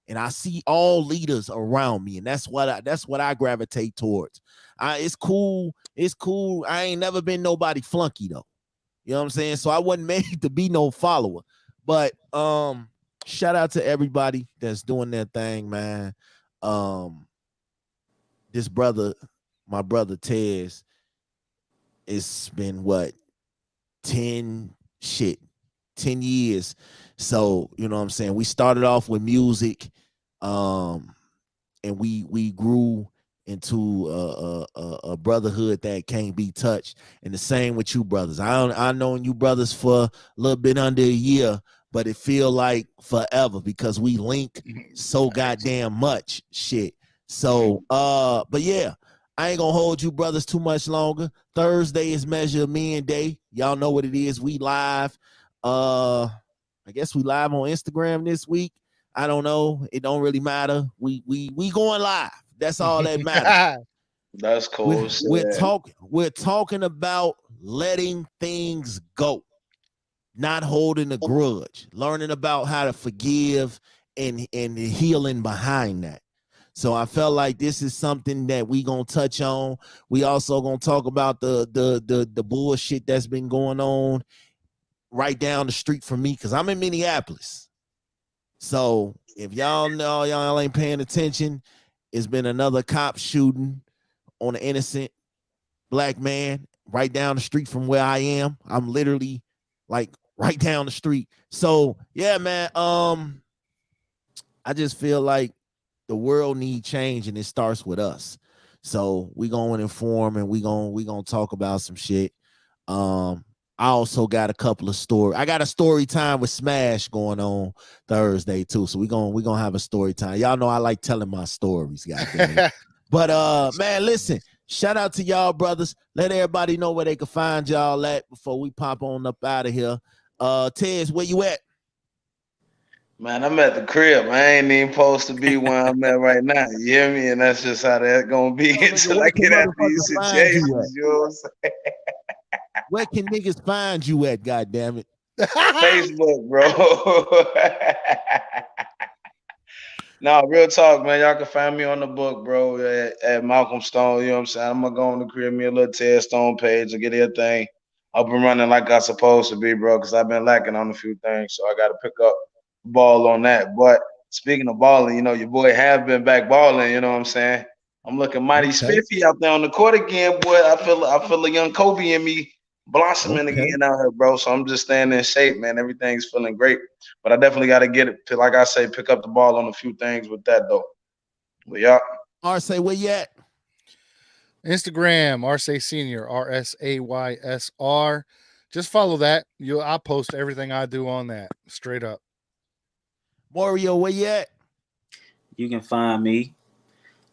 And I see all leaders around me, and that's what I gravitate towards. It's cool. It's cool. I ain't never been nobody flunky though. You know what I'm saying? So I wasn't made to be no follower. But shout out to everybody that's doing their thing, man. This brother, my brother Tez, it's been what 10 years. So, you know what I'm saying? We started off with music, and we grew into a brotherhood that can't be touched. And the same with you brothers. I known you brothers for a little bit under a year, but it feel like forever because we link so goddamn much shit. So but yeah, I ain't gonna hold you brothers too much longer. Thursday is Measure of Men Day. Y'all know what it is. We live. I guess we live on Instagram this week. I don't know. It don't really matter. We going live. That's all that matters. That's cool. We're talking about letting things go, not holding a grudge, learning about how to forgive and the healing behind that. So I felt like this is something that we gonna touch on. We also gonna talk about the bullshit that's been going on right down the street from me because I'm in Minneapolis. So if y'all know y'all ain't paying attention, it's been another cop shooting on an innocent black man right down the street from where I am. I'm literally like right down the street. So yeah, man. I just feel like the world needs change and it starts with us. So we gonna inform and we gonna talk about some shit. I also got a couple of stories. I got a story time with Smash going on Thursday too. So we gonna have a story time. Y'all know I like telling my stories, goddamn. But man, listen, shout out to y'all brothers. Let everybody know where they can find y'all at before we pop on up out of here. Tez, where you at? Man, I'm at the crib. I ain't even supposed to be where I'm at right now. You hear me? And that's just how that's gonna be until I get out these situations. You know what I'm saying? Where can niggas find you at, goddamn it? Facebook, bro. No, real talk, man. Y'all can find me on the book, bro, at Malcolm Stone. You know what I'm saying? I'm gonna go on to create me a little Ted Stone page and get everything up and running like I supposed to be, bro, because I've been lacking on a few things. So I gotta pick up the ball on that. But speaking of balling, you know, your boy have been back balling, you know what I'm saying? I'm looking mighty spiffy out there on the court again, boy. I feel a young Kobe in me blossoming again out here, bro. So I'm just staying in shape, man. Everything's feeling great. But I definitely got to get it to, like I say, pick up the ball on a few things with that, though. But yeah. Arce, where you at? Instagram, Arce Senior, RSAYSR. Just follow that. I'll post everything I do on that, straight up. Mario, where you at? You can find me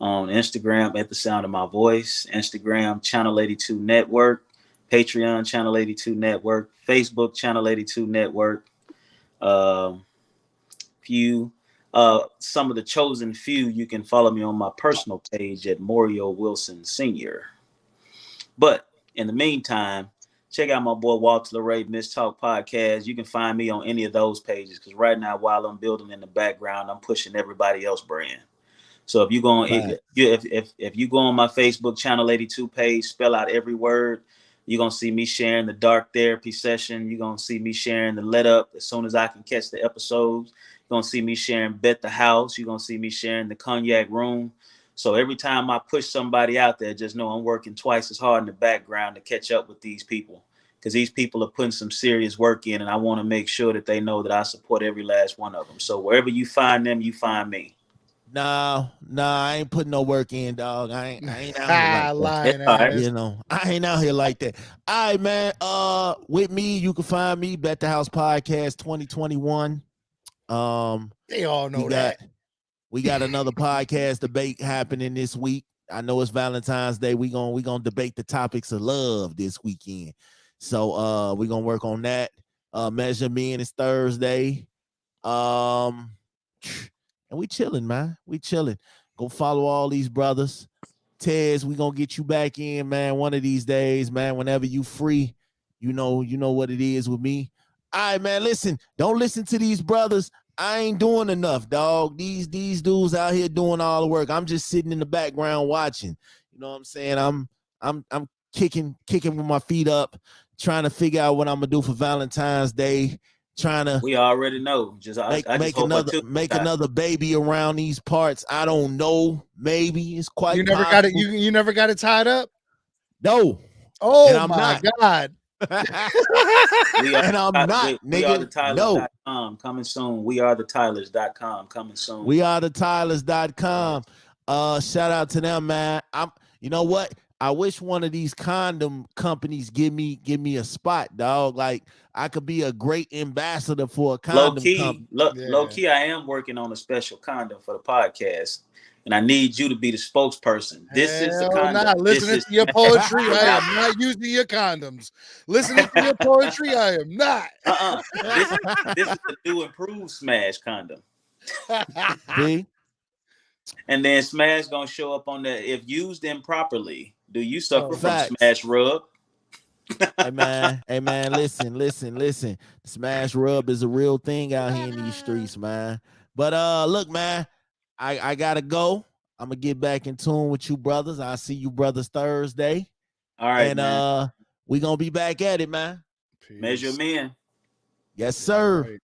on Instagram at the sound of my voice, Instagram Channel 82 Network, Patreon Channel 82 Network, Facebook Channel 82 Network. Some of the chosen few, you can follow me on my personal page at Mario Wilson Sr. But in the meantime, check out my boy Walter LeRae Miss Talk Podcast. You can find me on any of those pages because right now, while I'm building in the background, I'm pushing everybody else brand. So if you go on, if you go on my Facebook Channel 82 page, spell out every word. You're gonna see me sharing the dark therapy session. You're gonna see me sharing the let up as soon as I can catch the episodes. You're gonna see me sharing Bet the House. You're gonna see me sharing the Cognac Room. So every time I push somebody out there, just know I'm working twice as hard in the background to catch up with these people. Because these people are putting some serious work in, and I want to make sure that they know that I support every last one of them. So wherever you find them, you find me. Nah, I ain't putting no work in, dog. I ain't out here like that. You know, I ain't out here like that. All right, man. With me, you can find me Bet the House Podcast 2021. They all know that. We got another podcast debate happening this week. I know it's Valentine's Day. We gonna debate the topics of love this weekend. So we're gonna work on that. Measure Men is Thursday. And we chilling, man. We chilling. Go follow all these brothers. Tez, we gonna get you back in, man, one of these days, man. Whenever you free, you know what it is with me. All right, man. Listen, don't listen to these brothers. I ain't doing enough, dog. These dudes out here doing all the work. I'm just sitting in the background watching. You know what I'm saying? I'm kicking with my feet up, trying to figure out what I'm gonna do for Valentine's Day. Trying to We already know. make another baby around these parts. I don't know. Maybe it's quite. You never got it. You never got it tied up. No. Oh and I'm my not. God. We are, and I'm not, we are the nigga. No. Tylers.com coming soon. We are the Tylers.com coming soon. We are the Tylers.com. Shout out to them, man. You know what? I wish one of these condom companies give me a spot, dog. Like I could be a great ambassador for a condom company. Low key, I am working on a special condom for the podcast, and I need you to be the spokesperson. This is the condom. Nah. Listening to your poetry, I am not using your condoms. Listening to your poetry, I am not. This is the new improved Smash condom. See? And then Smash gonna show up on that. If used improperly, do you suffer from Facts. Smash rub? Hey man, listen. Smash rub is a real thing out here in these streets, man. But look, man, I gotta go. I'm gonna get back in tune with you brothers. I'll see you brothers Thursday. All right, and man. we gonna be back at it, man. Peace. Measure men. Yes, sir.